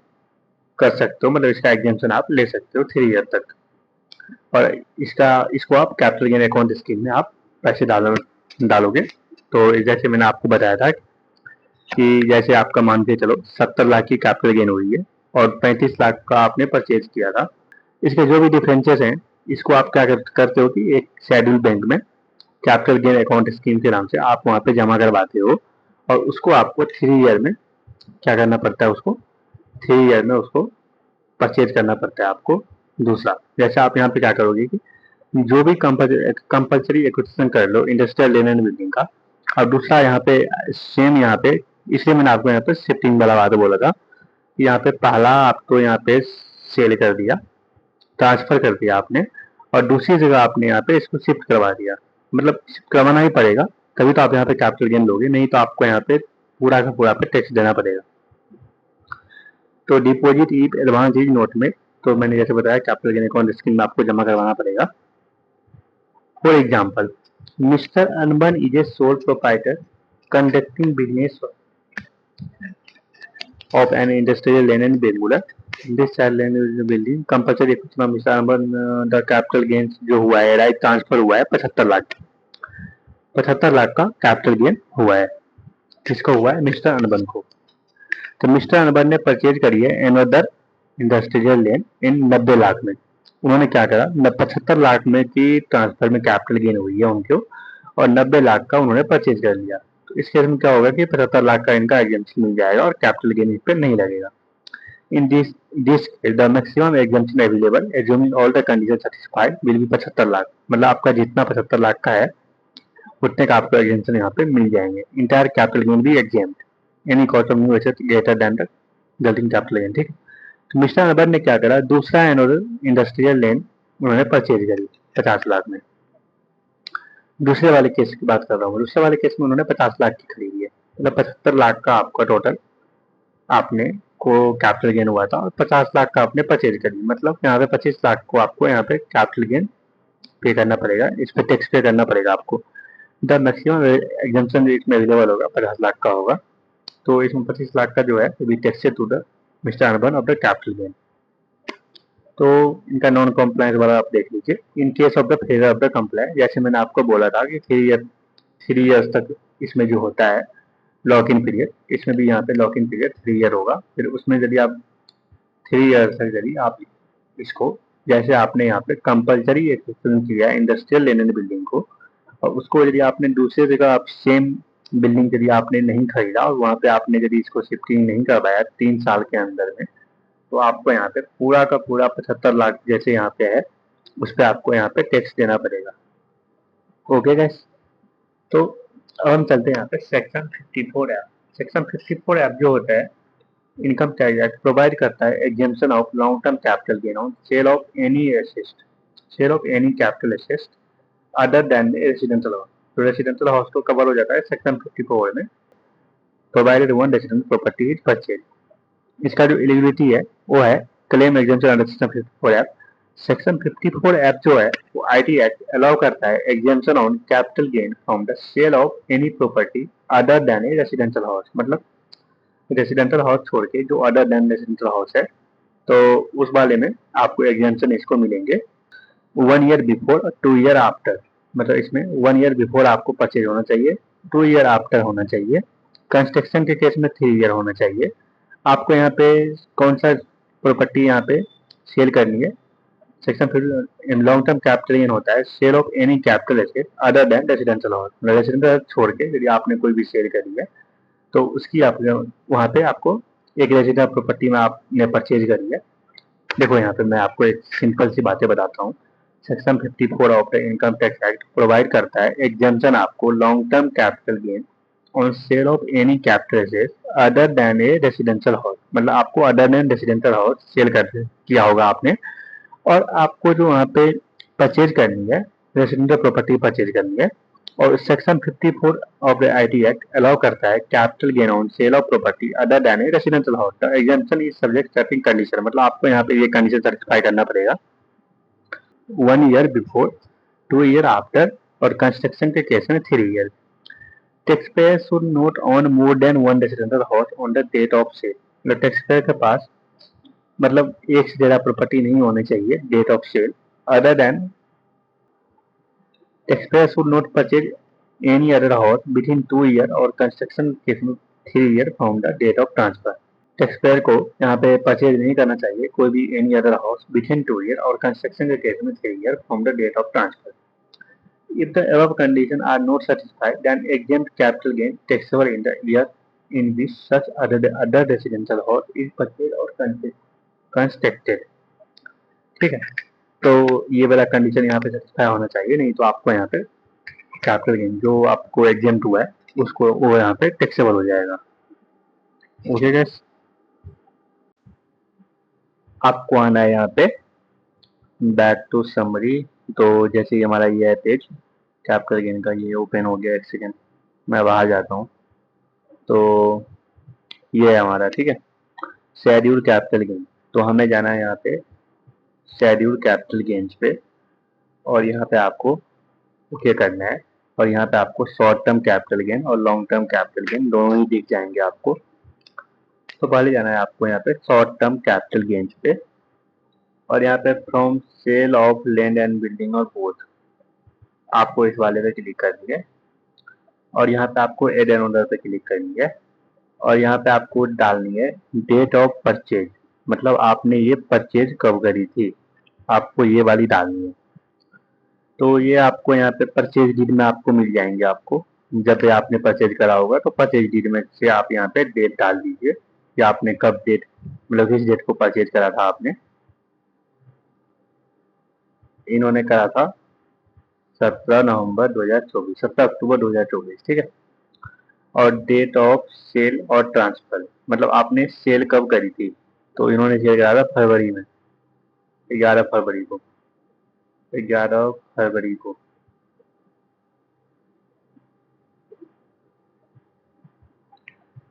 कर सकते हो, मतलब इसका एग्जाम्पशन आप ले सकते हो 3 ईयर तक। और इसको आप कैपिटल गेन अकाउंट स्कीम में आप पैसे डालोगे। तो जैसे मैंने आपको बताया था कि जैसे आपका मान के चलो 70 लाख की कैपिटल गेन हुई है और 35 लाख का आपने परचेज किया था, इसके जो भी डिफरेंसेस हैं इसको आप क्या करते हो कि एक शेड्यूल बैंक में कैपिटल गेन अकाउंट स्कीम के नाम से आप वहाँ पे जमा करवाते हो, और उसको आपको 3 ईयर में क्या करना पड़ता है, उसको 3 ईयर में उसको परचेज करना पड़ता है आपको दूसरा। जैसे आप यहाँ पे क्या करोगे कि जो भी कंपल्सरी एक्विजिशन कर लो इंडस्ट्रियल लैंड एंड बिल्डिंग का, और दूसरा यहाँ पे सेम, यहाँ पे इसलिए मैंने आपको यहाँ पे शिफ्टिंग वाला बात बोला था, यहाँ पे पहला आपको यहाँ पे सेल कर दिया, ट्रांसफर कर दिया आपने, और दूसरी जगह आपने यहाँ पे इसको शिफ्ट करवा दिया, मतलब शिफ्ट करवाना ही पड़ेगा तभी तो आप यहाँ पे कैपिटल गेन लोगे, नहीं तो आपको यहाँ पे पूरा का पूरा पे टैक्स देना पड़ेगा। तो deposit if advance is note में, तो मैंने जैसे बताया कैपिटल गेन अकाउंट स्कीम में आपको जमा करवाना पड़ेगा। फॉर एग्जाम्पल, मिस्टर अनबन is a sole proprietor conducting business of an industrial land and Bengular. This child land is building compulsory acquisition of Mr. Anban, the capital gains जो हुआ है right transfer हुआ है 75 लाख, 75 लाख का कैपिटल गेन हुआ है। किसको हुआ है, मिस्टर अनबन को। तो मिस्टर अनबन ने परचेज करी है another industrial land in 90 lakh में। उन्होंने क्या करा, 75 लाख में की ट्रांसफर में कैपिटल गेन हुई है उनको, और 90 लाख का उन्होंने परचेज कर लिया, तो इस केस में क्या होगा कि 75 लाख का इनका एग्जेम्पशन मिल जाएगा और कैपिटल गेन इस पे नहीं लगेगा। In this the maximum exemption available assuming all the condition satisfied will be 75 lakh. मतलब आपका जितना 75 लाख का है उतने का आपको एग्जेम्पशन यहाँ पे मिल जाएंगे। इंटायर कैपिटल गेन भी exempt, any cost of new asset greater than the resulting capital gain. ठीक है, तो मिस्टर अनवर ने क्या करा, दूसरा एनोडल इंडस्ट्रियल लैंड उन्होंने परचेज करी 50 लाख में। दूसरे वाले केस की बात कर रहा हूँ, दूसरे वाले केस में उन्होंने 50 लाख की खरीदी है, मतलब 75 लाख का आपका टोटल आपने को कैपिटल गेन हुआ था और 50 लाख का आपने परचेज करी, मतलब यहाँ पे 25 लाख को आपको यहाँ पे कैपिटल गेन पे करना पड़ेगा, इस पे टैक्स पे करना पड़ेगा आपको। द मैक्सिमम एग्जेम्पशन इसमें अवेलेबल होगा 50 लाख का होगा, तो इसमें 25 लाख का जो है वो भी tax to the mister urban of the capital gain. तो इनका नॉन कॉम्प्लायंस वाला आप देख लीजिए। In case of the failure of the comply, जैसे मैंने आपको बोला था कि 3 ईयर्स तक इसमें जो होता है लॉक इन पीरियड, इसमें भी यहाँ पे लॉक इन पीरियड 3 ईयर होगा। फिर उसमें यदि आप 3 ईयर तक यदि आप इसको, जैसे आपने यहाँ पे कंपल्सरी एक्विजिशन किया इंडस्ट्रियल लैंड बिल्डिंग को, और उसको यदि आपने दूसरे जगह आप सेम बिल्डिंग यदि आपने नहीं खरीदा और वहाँ पे आपने यदि इसको शिफ्टिंग नहीं करवाया 3 साल के अंदर में, तो आपको यहाँ पे पूरा का पूरा 75 लाख जैसे यहाँ पे है उस पर आपको यहाँ पे टैक्स देना पड़ेगा। ओके गाइस, तो अब हम चलते हैं यहाँ पे सेक्शन 54 ऐप। सेक्शन 54 ऐप जो होता है इनकम टैक्स एक्ट प्रोवाइड करता है exemption of long term capital gain on sale of any asset, sale of any capital asset other than residential house. तो रेसिडेंशियल हाउस को कवर हो जाता है सेक्शन 54 में, provided one residential property is purchase. इसका जो एलिजिबिलिटी है वो है claim exemption under section 54 F. Section 54 F जो है वो आईटी एक्ट अलाउ करता है exemption on capital gain from the sale of any property other than a residential house. मतलब रेसिडेंशियल हाउस छोड़ के जो अदर देन रेसिडेंशियल हाउस है, तो उस वाले में आपको एग्जेम्पशन इसको मिलेंगे 1 ईयर बिफोर और 2 ईयर आफ्टर। मतलब इसमें 1 ईयर बिफोर आपको परचेज होना चाहिए, 2 ईयर आफ्टर होना चाहिए, कंस्ट्रक्शन के केस में 3 ईयर होना चाहिए। आपको यहाँ पे कौन सा प्रॉपर्टी यहाँ पे सेल करनी है, section long term capital gain होता है sale of any capital asset other than residential house. Residential छोड़ के यदि आपने कोई भी सेल करी है तो उसकी आप वहाँ पे आपको एक रेसिडेंशियल प्रॉपर्टी में आपने परचेज करी है। देखो यहाँ पे मैं आपको एक सिंपल सी बातें बताता हूँ। Section 54 of the income tax act provide करता है एग्जेम्पशन आपको long term capital gain on sale of any capital asset other than a residential house. मतलब आपको other than residential house sell कर किया होगा आपने, और आपको जो वहाँ पे परचेज करनी है रेसिडेंशियल प्रॉपर्टी परचेज करनी है, और section 54 of the IT act allow करता है capital gain on sale of property other than a residential house. The exemption is subject certain condition. मतलब आपको यहाँ पे ये कंडीशन सेटिस्फाई करना पड़ेगा 1 ईयर बिफोर, 2 ईयर आफ्टर, और कंस्ट्रक्शन के केस में 3 year. Tax payer should not own more than one residential house on the date of sale. मतलब टैक्स पेयर के पास मतलब एक से ज्यादा प्रॉपर्टी नहीं होनी चाहिए date of sale. Other than taxpayer should not purchase any other house within 2 year और कंस्ट्रक्शन केस में 3 year from the date of transfer. Taxpayer को यहाँ पे परचेज नहीं करना चाहिए कोई भी any other house within 2 year और कंस्ट्रक्शन के केस में 3 year from the date of transfer. If the above conditions are not satisfied, then exempt capital gain taxable in the year in which such other residential house is purchased or constructed। ठीक है, तो ये वाला condition यहाँ पे satisfy होना चाहिए, नहीं तो आपको यहाँ पे कैपिटल गेन जो आपको एग्जेम्प्ट हुआ है उसको वो यहाँ पे टैक्सेबल हो जाएगा। ओके गाइस, आपको आना है यहाँ पे बैक टू समरी। तो जैसे ही हमारा ये है पेज कैपिटल गेन का, ये ओपन हो गया, एक सेकेंड मैं बाहर जाता हूँ। तो ये है हमारा, ठीक है, शेड्यूल कैपिटल गेन। तो हमें जाना है यहाँ पे शेड्यूल कैपिटल गेन्स पे, और यहाँ पे आपको ओके करना है, और यहाँ पे आपको शॉर्ट टर्म कैपिटल गेन और लॉन्ग टर्म कैपिटल गेन दोनों ही दिख जाएंगे आपको। तो पहले जाना है आपको यहाँ पे शॉर्ट टर्म कैपिटल गेन्स पे, और यहाँ पे from sale of land and building और बोथ आपको इस वाले पे क्लिक करनी है, और यहाँ पे आपको एड एंड ऑर्डर पे क्लिक करनी है, और यहाँ पे आपको डालनी है डेट ऑफ परचेज। मतलब आपने ये परचेज कब करी थी, आपको ये वाली डालनी है। तो ये आपको यहाँ पे परचेज डीड में आपको मिल जाएंगे। आपको जब भी आपने परचेज करा होगा तो परचेज डीड में से आप यहाँ पे डेट डाल दीजिए कि आपने कब डेट, मतलब किस डेट को परचेज करा था आपने। इन्होंने करा था 17 नवंबर 2024, 17 अक्टूबर 2024, ठीक है। और डेट ऑफ सेल और ट्रांसफर, मतलब आपने सेल कब करी थी, तो इन्होंने सेल करा था फरवरी में, 11 फरवरी को, 11 फरवरी को।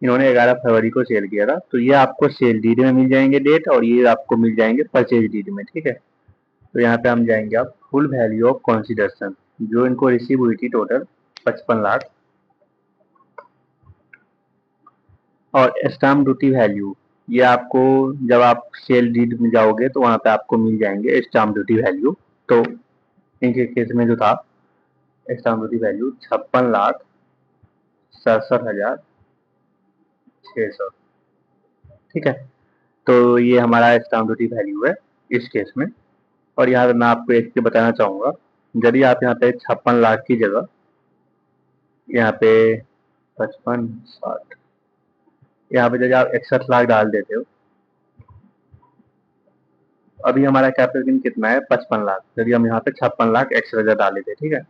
इन्होंने 11 फरवरी को सेल किया था, तो ये आपको सेल डीड में मिल जाएंगे डेट, और ये आपको मिल जाएंगे परचेज डीड में, ठीक है। तो यहाँ पे हम जाएंगे आप फुल वैल्यू ऑफ कंसीडरेशन, जो इनको रिसीव हुई थी टोटल 55 लाख, और स्टाम्प ड्यूटी वैल्यू, ये आपको जब आप सेल डीड में जाओगे तो वहाँ पे आपको मिल जाएंगे स्टाम्प ड्यूटी वैल्यू। तो इनके केस में जो था स्टाम्प ड्यूटी वैल्यू 56,67,600, ठीक है। तो ये हमारा स्टाम्प ड्यूटी वैल्यू है इस केस में। और यहाँ पे मैं आपको एक चीज बताना चाहूंगा, यदि आप यहाँ पे 56 लाख की जगह यहाँ पे 55, 60, यहाँ पे यदि आप 61 लाख डाल देते हो, अभी हमारा कैपिटल गेन कितना है 55 लाख, यदि हम यहाँ पे 56 लाख 61,000 डाल देते, ठीक है,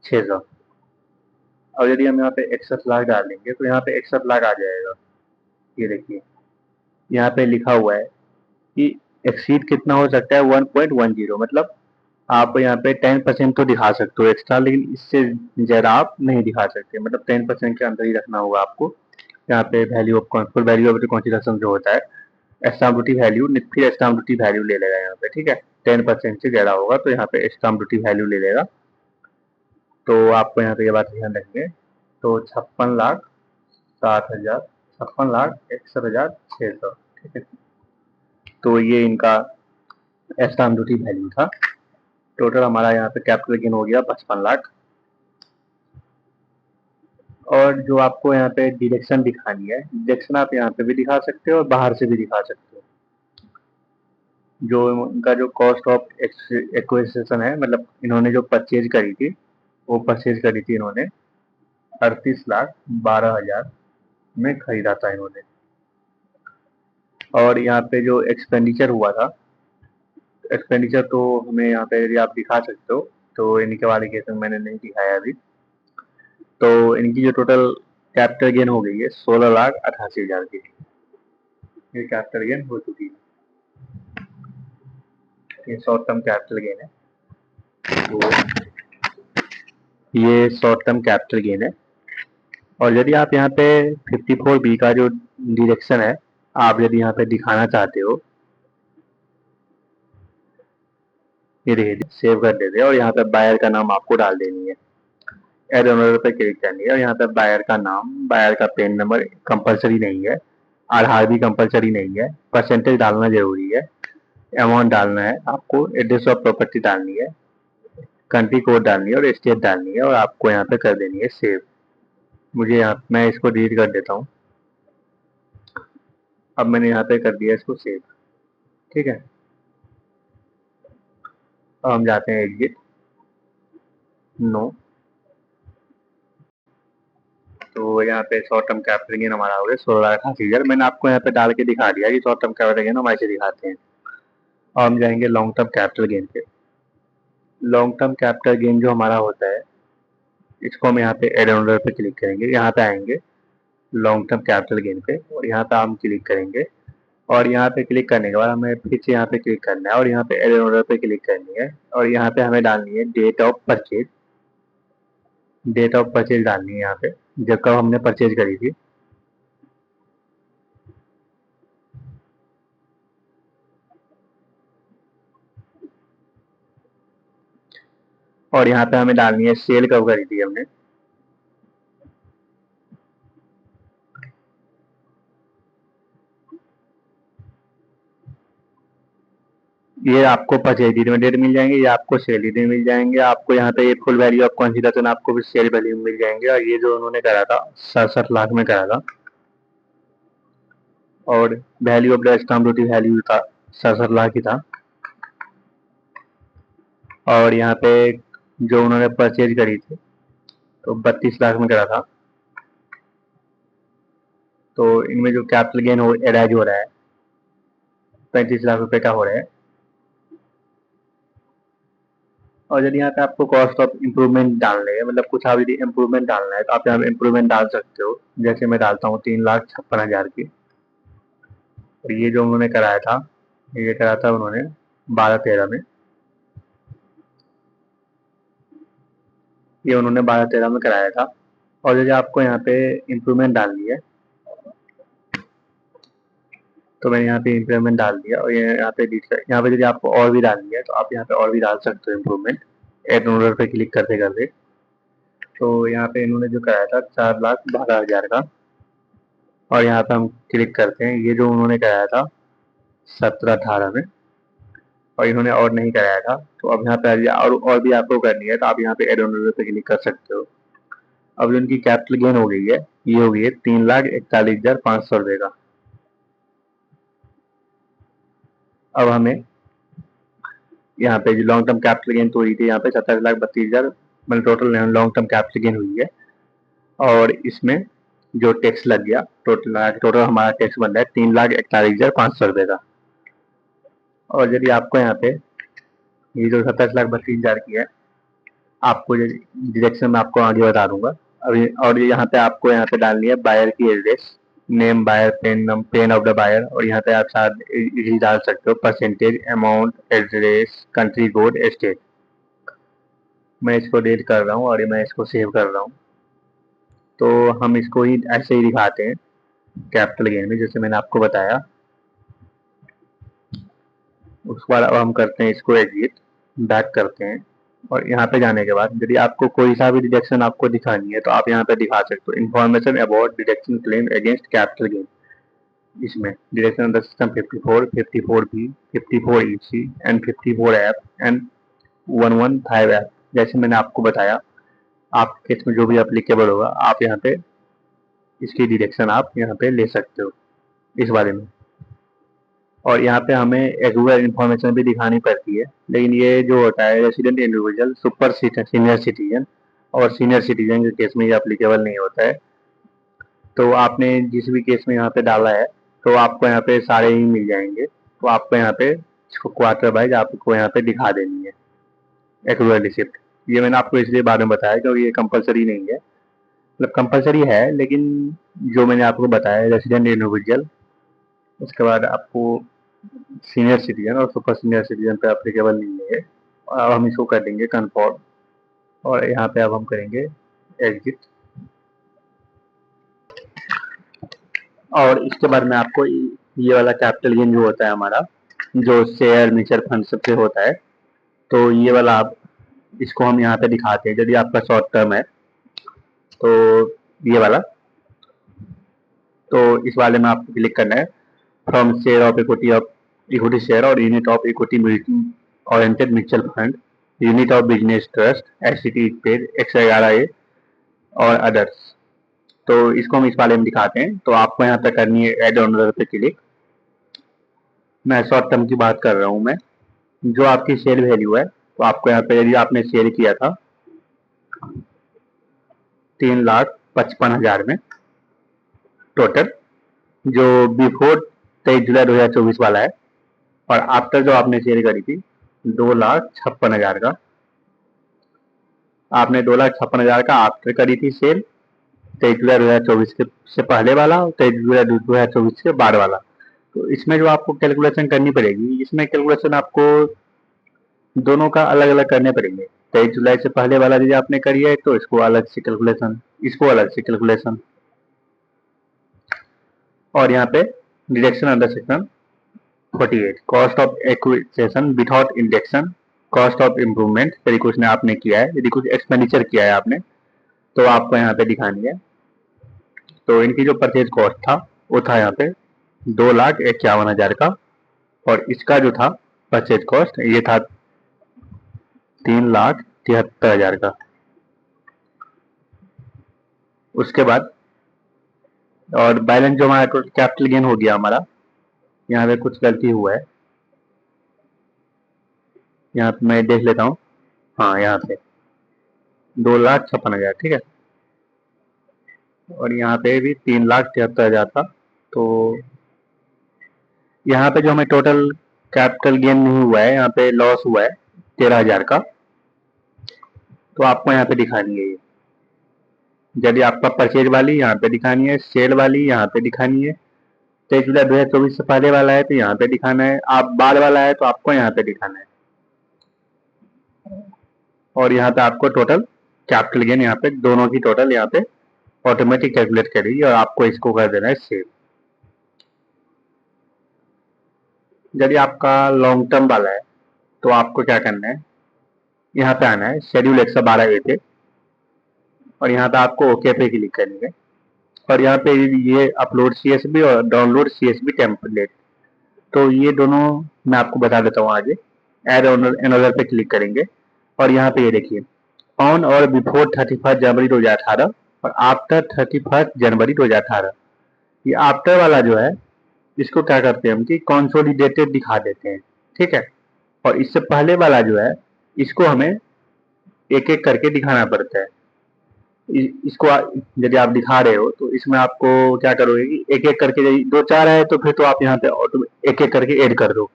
600। और यदि हम यहाँ पे 61 लाख डाल देंगे तो यहाँ पे 61 लाख आ जाएगा। ये देखिए यहाँ पे लिखा हुआ है कि एक्सीड कितना हो सकता है 1.10, मतलब आप यहाँ पे 10% तो दिखा सकते हो एक्स्ट्रा, लेकिन इससे ज़्यादा आप नहीं दिखा सकते, मतलब 10% के अंदर ही रखना होगा आपको। यहाँ पे value of full value of consideration जो होता है स्टाम्प ड्यूटी वैल्यू, फिर स्टाम्प ड्यूटी वैल्यू ले लेगा यहाँ पे, ठीक है। 10% से ज़्यादा होगा तो यहाँ पे स्टाम्प ड्यूटी वैल्यू ले लेगा। तो आपको यहाँ पे ये बात ध्यान रखनी है। तो 56,60,000, 56,61,600, ठीक है। तो ये इनका स्टाम्प ड्यूटी वैल्यू था। टोटल हमारा यहाँ पे कैपिटल गेन हो गया 55 लाख। और जो आपको यहाँ पे डिडक्शन दिखानी है, डिडक्शन आप यहाँ पे भी दिखा सकते हो और बाहर से भी दिखा सकते हो। जो उनका जो कॉस्ट ऑफ एक्विजिशन है, मतलब इन्होंने जो परचेज करी थी, वो परचेज करी थी इन्होंने 38,12,000 में खरीदा था इन्होंने। और यहाँ पे जो एक्सपेंडिचर हुआ था, एक्सपेंडिचर तो हमें यहाँ पे यदि आप दिखा सकते हो, तो इनके वाले केस में मैंने नहीं दिखाया अभी। तो इनकी जो टोटल कैपिटल गेन हो गई है 16,88,000 की, ये कैपिटल गेन हो चुकी है। ये शॉर्ट टर्म कैपिटल गेन है, तो ये शॉर्ट टर्म कैपिटल गेन है। और यदि आप यहाँ पे 54B का जो डिडक्शन है, आप यदि यहाँ पे दिखाना चाहते हो, ये देखिए सेव कर देते हैं, और यहाँ पे बायर का नाम आपको डाल देनी है, एड ऑनर पे क्लिक करनी है, और यहाँ पे बायर का नाम, बायर का पेन नंबर कंपलसरी नहीं है, आधार भी कंपलसरी नहीं है, परसेंटेज डालना जरूरी है, अमाउंट डालना है आपको, एड्रेस ऑफ प्रॉपर्टी डालनी है, कंट्री कोड डालनी है और स्टेट डालनी है, और आपको यहाँ पे कर देनी है सेव। मुझे यहाँ मैं इसको डिलीट कर देता हूँ। अब मैंने यहाँ पे कर दिया इसको सेव, ठीक है। अब हम जाते हैं एग्जिट, नो। तो यहाँ पे शॉर्ट टर्म कैपिटल गेन हमारा हो गया 16,88,000। मैंने आपको यहाँ पे डाल के दिखा दिया कि शॉर्ट टर्म कैपिटल गेन हम ऐसे दिखाते हैं। और हम जाएंगे लॉन्ग टर्म कैपिटल गेन पे। लॉन्ग टर्म कैपिटल गेन जो हमारा होता है, इसको हम यहाँ पे एड ऑर्डर पे क्लिक करेंगे, यहाँ पे आएंगे लॉन्ग टर्म कैपिटल गेन पे, और यहाँ पे हम क्लिक करेंगे, और यहाँ पे क्लिक करने के बाद हमें फिर से यहाँ पे क्लिक करना है, और यहाँ पे एड ऑर्डर पे क्लिक करनी है, और यहाँ पे हमें डालनी है date of purchase, date of purchase डालनी है यहाँ पे, जब कब हमने परचेज करी थी। और यहाँ पे हमें डालनी है सेल कब करी थी हमने। ये आपको परचेज डीड में डेट मिल जाएंगे, ये आपको सेल डीड में मिल जाएंगे, आपको यहाँ पे ये फुल वैल्यू ऑफ कंसीडरेशन आपको भी सेल वैल्यू में मिल जाएंगे। और ये जो उन्होंने करा था 67 लाख में करा था, और value of the stamp duty value था 67 लाख ही था। और यहाँ पे जो उन्होंने परचेज करी थी, तो 32 लाख में करा था। तो इनमें जो कैपिटल गेन एराइज हो रहा है 35 लाख रुपए का हो रहा है। और यदि यहाँ पे आपको कॉस्ट ऑफ इम्प्रूवमेंट डालने है, मतलब कुछ आप यदि इम्प्रूवमेंट डालना है तो आप यहाँ पे इम्प्रूवमेंट डाल सकते हो। जैसे मैं डालता हूँ 3,56,000 की। और ये जो उन्होंने कराया था, ये कराया था उन्होंने 12-13 में, ये उन्होंने 12-13 में कराया था। और यदि आपको यहाँ पे इम्प्रूवमेंट डालनी है तो मैंने यहाँ पे इम्प्रूवमेंट डाल दिया। और ये यहाँ पे यदि आपको और भी डालनी है तो आप यहाँ पे और भी डाल सकते हो इम्प्रूवमेंट, एड ऑर्डर पे क्लिक करते करते। तो यहाँ पे इन्होंने जो कराया था 4,12,000 का, और यहाँ पे हम क्लिक करते हैं, ये जो उन्होंने कराया था 17-18 में, और इन्होंने और नहीं कराया था। तो अब यहाँ पे और भी आपको करनी है तो आप यहाँ पे एड ऑर्डर पे क्लिक कर सकते हो। अब जो उनकी कैपिटल गेन हो गई है, ये हो गई है 3,41,500 रुपए का। अब हमें यहाँ पे जो लॉन्ग टर्म कैपिटल गेन तो हुई थी, यहाँ पे 27,32,000 मतलब total long term capital gain हुई है। और इसमें जो टैक्स लग गया, टोटल हमारा टैक्स बन रहा है 3,41,500 रुपए का। और यदि आपको यहाँ पे ये जो 27,32,000 की है, आपको डिरेक्शन में आपको आगे बता दूंगा अभी। और यहाँ पे आपको यहाँ पे डालनी है बायर की address, name buyer, PAN of the buyer, और यहाँ पे आप साथ यही डाल सकते हो percentage, amount, address, country code, state. मैं इसको डिलीट कर रहा हूँ और मैं इसको सेव कर रहा हूँ। तो हम इसको ही ऐसे ही दिखाते हैं कैपिटल गेन में, जैसे मैंने आपको बताया। उसके बाद अब हम करते हैं इसको एग्जिट, बैक करते हैं। और यहाँ पे जाने के बाद यदि आपको कोई सा भी डिडक्शन आपको दिखानी है तो आप यहाँ पे दिखा सकते हो, information about deduction claim against capital gain. इसमें deduction under system 54, 54B, 54EC and 54F and 115F। जैसे मैंने आपको बताया, आपके केस में जो भी अप्लीकेबल होगा आप यहाँ पे इसकी डिडक्शन आप यहाँ पे ले सकते हो इस बारे में। और यहाँ पे हमें एजुअल इन्फॉर्मेशन भी दिखानी पड़ती है, लेकिन ये जो होता है resident individual, super senior citizen और सीनियर सिटीजन के केस में ये अप्लीकेबल नहीं होता है। तो आपने जिस भी केस में यहाँ पे डाला है तो आपको यहाँ पे सारे ही मिल जाएंगे। तो आपको यहाँ पे इसको क्वार्टर वाइज आपको यहाँ पे दिखा देनी है एक्रूअल रिसिप्ट। ये मैंने आपको इसलिए बाद में बताया क्योंकि ये कंपलसरी नहीं है, मतलब कंपलसरी है लेकिन जो मैंने आपको बताया रेसिडेंट इंडिविजुअल, उसके बाद आपको सीनियर सिटीजन और सुपर सीनियर सिटीजन पे अप्लीकेबल नहीं है। अब हम इसको कर देंगे कन्फर्म, और यहाँ पे अब हम करेंगे एग्जिट। और इसके बाद में आपको ये वाला कैपिटल गेन जो होता है हमारा, जो शेयर म्यूचुअल फंड सबसे होता है, तो ये वाला आप इसको हम यहाँ पे दिखाते हैं। यदि आपका शॉर्ट टर्म है तो ये वाला, तो इस वाले में आपको क्लिक करना है from share of equity share और unit of equity oriented mutual fund, unit of business trust, SCT paid 111A और अदर्स। तो इसको हम इस वाले में दिखाते हैं। तो आपको यहाँ पे करनी है एड ऑर्डर पे क्लिक। मैं शॉर्ट टर्म की बात कर रहा हूँ, मैं जो आपकी शेयर वैल्यू है, तो आपको यहाँ पे यदि आपने शेयर किया था 3,55,000 में टोटल, जो बिफोर 23 जुलाई 2024 वाला है, और आफ्टर जो आपने शेयर करी थी 2,56,000 का, आपने 2,56,000 का आफ्टर करी थी सेल 23 जुलाई 2024 से पहले वाला, 23 जुलाई 2024 के बाद वाला। तो इसमें जो आपको कैलकुलेशन करनी पड़ेगी, इसमें कैलकुलेशन आपको दोनों का अलग अलग करने पड़ेंगे। 23 जुलाई से पहले वाला यदि आपने करी है तो इसको अलग से कैलकुलेशन, इसको अलग से कैलकुलेशन। और यहाँ पे deduction under section 48, cost of acquisition without induction, cost of improvement यदि कुछ ने आपने किया है, यदि कुछ एक्सपेंडिचर किया है आपने, तो आपको यहाँ पे दिखानी है। तो इनकी जो परचेज कॉस्ट था वो था यहाँ पे 2,51,000 का, और इसका जो था परचेज कॉस्ट ये था 3,73,000 का। उसके बाद और बैलेंस जो हमारा टोटल कैपिटल गेन हो गया हमारा, यहाँ पे कुछ गलती हुआ है, यहाँ पे मैं देख लेता हूँ। हाँ, यहाँ पे 2,56,000, ठीक है। और यहाँ पे भी 3,73,000 था। तो यहाँ पे जो हमें टोटल कैपिटल गेन नहीं हुआ है, यहाँ पे लॉस हुआ है 13,000 का। तो आपको यहाँ पे दिखानी है ये, यदि आपका परचेज वाली यहाँ पे दिखानी है, सेल वाली यहाँ पे दिखानी है, 23 जुलाई 2024 से पहले वाला है तो यहाँ पे दिखाना है, आप बाद वाला है तो आपको यहाँ पे दिखाना है। और यहाँ पे आपको टोटल कैपिटल गेन यहाँ पे दोनों की टोटल यहाँ पे ऑटोमेटिक कैलकुलेट करेगी और आपको इसको कर देना है सेव। यदि आपका लॉन्ग टर्म वाला है तो आपको क्या करना है, यहाँ पे आना है शेड्यूल 112A पे और यहाँ पे आपको ओके पे क्लिक करनी है। और यहाँ पे ये अपलोड CSV और डाउनलोड CSV टेम्पलेट, तो ये दोनों मैं आपको बता देता हूँ आगे। एड एनोलर पे क्लिक करेंगे और यहाँ पे ये देखिए ऑन और बिफोर 31 जनवरी 2018 और आफ्टर 31 जनवरी 2018। ये आफ्टर वाला जो है इसको क्या करते हैं हम कि कंसोलिडेटेड दिखा देते हैं, ठीक है। और इससे पहले वाला जो है इसको हमें एक एक करके दिखाना पड़ता है। इसको यदि आप दिखा रहे हो तो इसमें आपको क्या करोगे कि एक एक करके, यदि 2-4 है तो फिर तो आप यहाँ पे एक एक करके ऐड कर दो।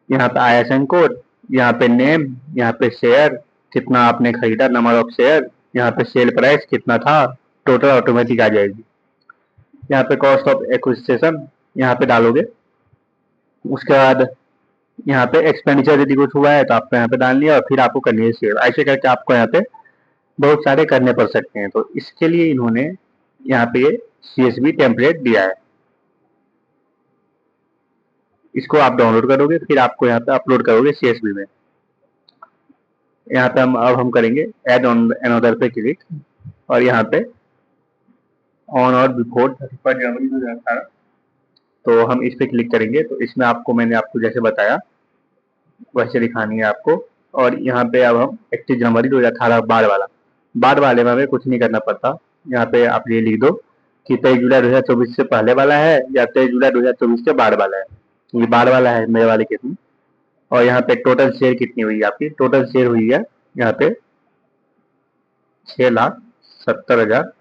यहाँ पे ISIN कोड, यहाँ पे नेम, यहाँ पे शेयर कितना आपने खरीदा, नंबर ऑफ शेयर, यहाँ पे सेल प्राइस कितना था, टोटल ऑटोमेटिक आ जाएगी। यहाँ पे कॉस्ट ऑफ एक्विजिशन यहाँ पे डालोगे। उसके बाद यहाँ पे एक्सपेंडिचर यदि कुछ हुआ है तो आपको यहाँ पे डालनी है और फिर आपको करनी है सेव। ऐसे करके आपको यहाँ पे बहुत सारे करने पड़ सकते हैं। तो इसके लिए इन्होंने यहाँ पे ये CSV टेम्पलेट दिया है, इसको आप डाउनलोड करोगे फिर आपको यहाँ पे अपलोड करोगे CSV में। यहाँ पे हम करेंगे एड ऑन अनदर पे क्लिक और यहाँ पे ऑन और बिफोर 31 जनवरी 2018, तो हम इस पे क्लिक करेंगे। तो इसमें आपको मैंने आपको जैसे बताया वैसे दिखानी है आपको। और यहाँ पे अब हम 31 जनवरी 2018 बाद वाले में हमें कुछ नहीं करना पड़ता। यहाँ पे आप ये लिख दो कि 23 जुलाई 2024 से पहले वाला है या 23 जुलाई 2024 से बाद वाला है। ये बाद वाला है मेरे वाले केस में। और यहाँ पे टोटल शेयर कितनी हुई है आपकी, टोटल शेयर हुई है यहाँ पे 6,70,000।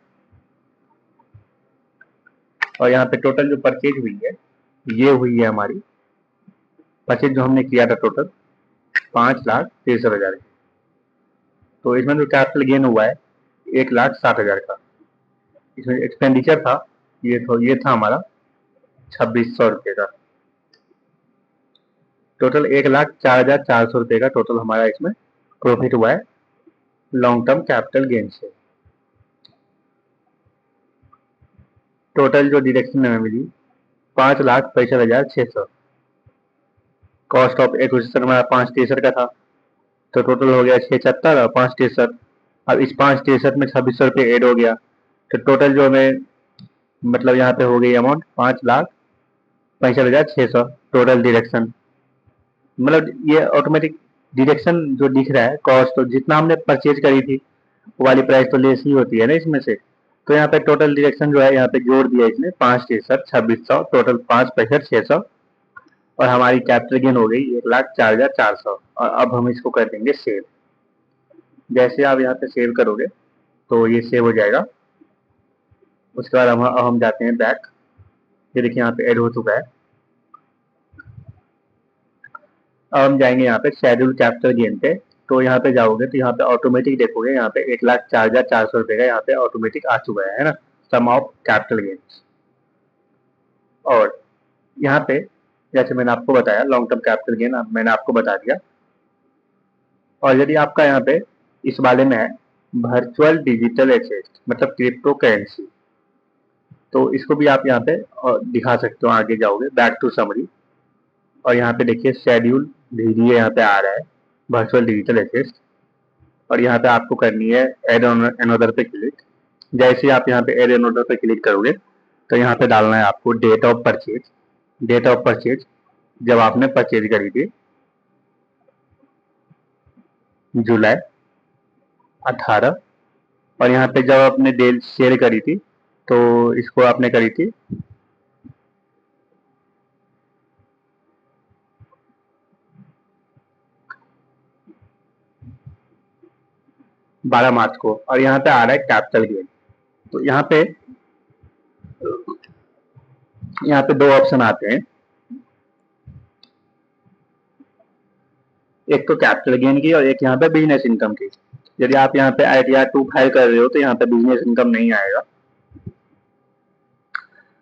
और यहाँ पे टोटल जो परचेज हुई है ये हुई है हमारी, परचेज जो हमने किया था टोटल 5,63,000। तो इसमें जो कैपिटल गेन हुआ है 1,60,000 का। इसमें एक्सपेंडिचर था ये था हमारा 2,600 रुपये का। टोटल 1,04,400 रुपये का टोटल हमारा इसमें प्रॉफिट हुआ है लॉन्ग टर्म कैपिटल गेन से। टोटल जो डिडक्शन हमें मिली 5,65,600। कॉस्ट ऑफ एक्विजिशन हमारा 5,63 का था, तो टोटल हो गया 6,70 और 5,63। अब इस 5,63 में 2,600 रुपये एड हो गया, तो टोटल जो हमें मतलब यहाँ पे हो गई अमाउंट 5,65,600 टोटल डिडक्शन। मतलब ये ऑटोमेटिक डिडक्शन जो दिख रहा है कॉस्ट, तो जितना हमने परचेज करी थी वो वाली प्राइस तो लेस ही होती है ना इसमें से। तो यहाँ पे टोटल डिडक्शन जो है यहाँ पे जोड़ दिया इसने 5,63, 2,600, टोटल 5,65,600 और हमारी कैपिटल गेन हो गई 1,04,400। और अब हम इसको कर देंगे सेव। जैसे आप यहाँ पे सेव करोगे तो ये सेव हो जाएगा। उसके बाद हम जाते हैं बैक। ये देखिए यहाँ पे ऐड हो चुका है। अब हम जाएंगे यहाँ पे शेड्यूल कैपिटल गेन पे। तो यहाँ पे जाओगे तो यहाँ पे ऑटोमेटिक देखोगे यहाँ पे 1,04,400 रुपये का यहाँ पे ऑटोमेटिक आ चुका है ना, सम ऑफ कैपिटल गेन। और यहाँ पे जैसे मैंने आपको बताया लॉन्ग टर्म कैपिटल गेन मैंने आपको बता दिया। और यदि आपका यहाँ पे इस वाले में है वर्चुअल डिजिटल एसेट मतलब क्रिप्टो करेंसी, तो इसको भी आप यहाँ पे दिखा सकते हो। आगे जाओगे बैक टू समरी और यहाँ पे देखिए शेड्यूल धीरे यहाँ पे आ रहा है वर्चुअल डिजिटल एसेट्स। और यहाँ पे आपको करनी है एड ऑन अनदर पे क्लिक। जैसे ही आप यहाँ पे एड अनदर पे क्लिक करोगे तो यहाँ पे डालना है आपको date of purchase. Date of purchase जब आपने परचेज करी थी जुलाई 18। और यहाँ पे जब आपने डील शेयर करी थी तो इसको आपने करी थी 12 मार्च को, और यहाँ पे आ रहा है कैपिटल गेन। तो यहाँ पे दो ऑप्शन आते हैं, एक तो कैपिटल गेन की और एक यहाँ पे बिजनेस इनकम की। यदि आप यहाँ पे ITR 2 फाइल कर रहे हो तो यहाँ पे बिजनेस इनकम नहीं आएगा।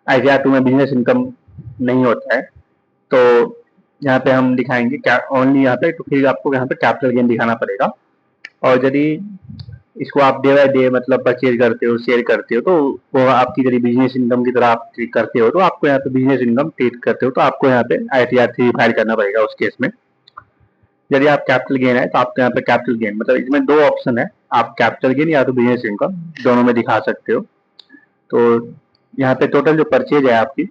ITR 2 में बिजनेस इनकम नहीं होता है, तो यहाँ पे हम दिखाएंगे क्या ओनली यहाँ पे, तो फिर आपको यहाँ पे कैपिटल गेन दिखाना पड़ेगा। और यदि इसको आप डे बाय डे मतलब परचेज करते हो, शेयर करते हो, तो वो आपकी यदि बिजनेस इनकम की तरह आप ट्रीट करते हो, तो आपको यहाँ पे बिजनेस इनकम ट्रीट करते हो, तो आपको यहाँ पे ITR 3 फाइल करना पड़ेगा उस केस में। यदि आप कैपिटल गेन है तो आपको यहाँ पे कैपिटल गेन, मतलब इसमें दो ऑप्शन है, आप कैपिटल गेन या तो बिजनेस इनकम दोनों में दिखा सकते हो। तो यहाँ पे टोटल जो परचेज है आपकी,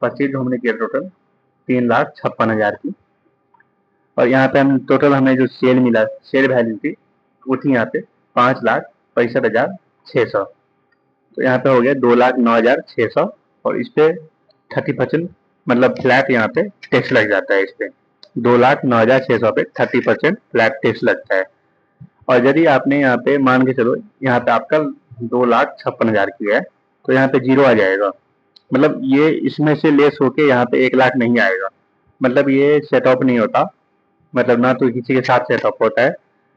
परचेज हमने किया टोटल 3,56,000 की, और यहाँ पे हम टोटल हमें जो शेयर मिला, शेयर वैल्यू की वो थी यहाँ पे 5,65,600। तो यहाँ पे हो गया 2,09,600, और इस पे 30% मतलब फ्लैट यहाँ पे टैक्स लग जाता है। इस पे 2,09,600 पे 30% फ्लैट टैक्स लगता है। और यदि आपने यहाँ पे मान के चलो यहाँ पे आपका 2,56,000 की है, तो यहाँ पे जीरो आ जाएगा, मतलब ये इसमें से लेस होके यहाँ पे 1,00,000 नहीं आएगा, मतलब ये सेटअप नहीं होता, मतलब ना तो किसी के साथ सेटअप होता है।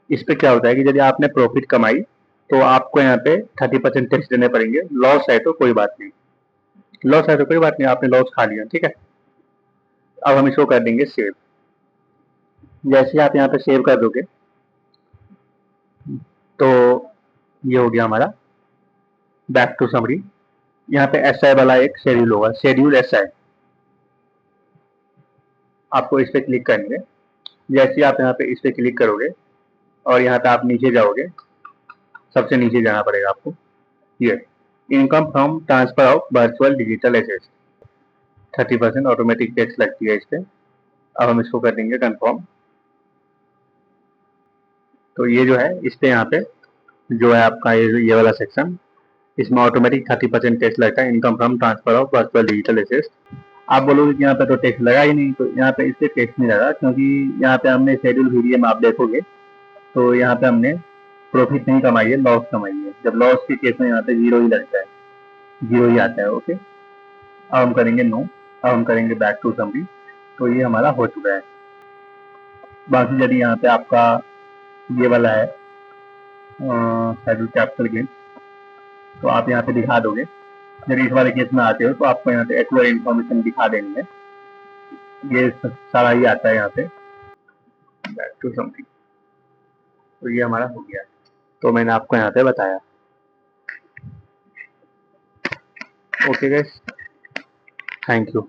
इस पे क्या होता है कि यदि आपने प्रॉफिट कमाई तो आपको यहाँ पे 30% टैक्स देने पड़ेंगे, लॉस है तो कोई बात नहीं, लॉस है तो कोई बात नहीं, आपने लॉस खा लिया, ठीक है। अब हम इसको कर देंगे सेव। जैसे आप यहाँ पे सेव कर दोगे तो ये हो गया हमारा बैक टू समरी। यहाँ पे SI वाला एक शेड्यूल होगा, शेड्यूल SI, आपको इस पे क्लिक करेंगे। जैसे आप यहाँ पे इस पे क्लिक करोगे और यहाँ पे आप नीचे जाओगे, सबसे नीचे जाना पड़ेगा आपको, ये income from transfer of virtual digital assets, 30% automatic tax लगती है इस पे। अब हम इसको कर देंगे कंफर्म। तो ये जो है इस पे यहाँ पे जो है आपका ये वाला सेक्शन, इसमें ऑटोमेटिक 30% टैक्स लगता है, income from transfer of virtual digital assets. आप बोलोगे कि यहाँ पे तो टैक्स लगा ही नहीं, तो यहाँ पे इससे टैक्स नहीं लगा, क्योंकि यहाँ पे हमने शेड्यूल वीडियो में आप देखोगे तो यहाँ पे हमने प्रॉफिट नहीं कमाई है, लॉस कमाई है। जब लॉस के केस में यहाँ पे जीरो ही लगता है, जीरो ही आता है। ओके, अब हम करेंगे नो, अब हम करेंगे बैक टू समरी। तो ये हमारा हो चुका है। बाकी यदि यहाँ पे आपका ये वाला है शेड्यूल कैपिटल गेन, तो आप यहाँ पे दिखा दोगे। यदि इस वाले केस में आते हो तो आपको यहाँ पे एक्वायर इन्फॉर्मेशन दिखा देनी है, ये सारा ही आता है यहाँ पे बैक टू समरी। तो ये हमारा हो गया, तो मैंने आपको यहाँ पे बताया। Okay guys, thank you.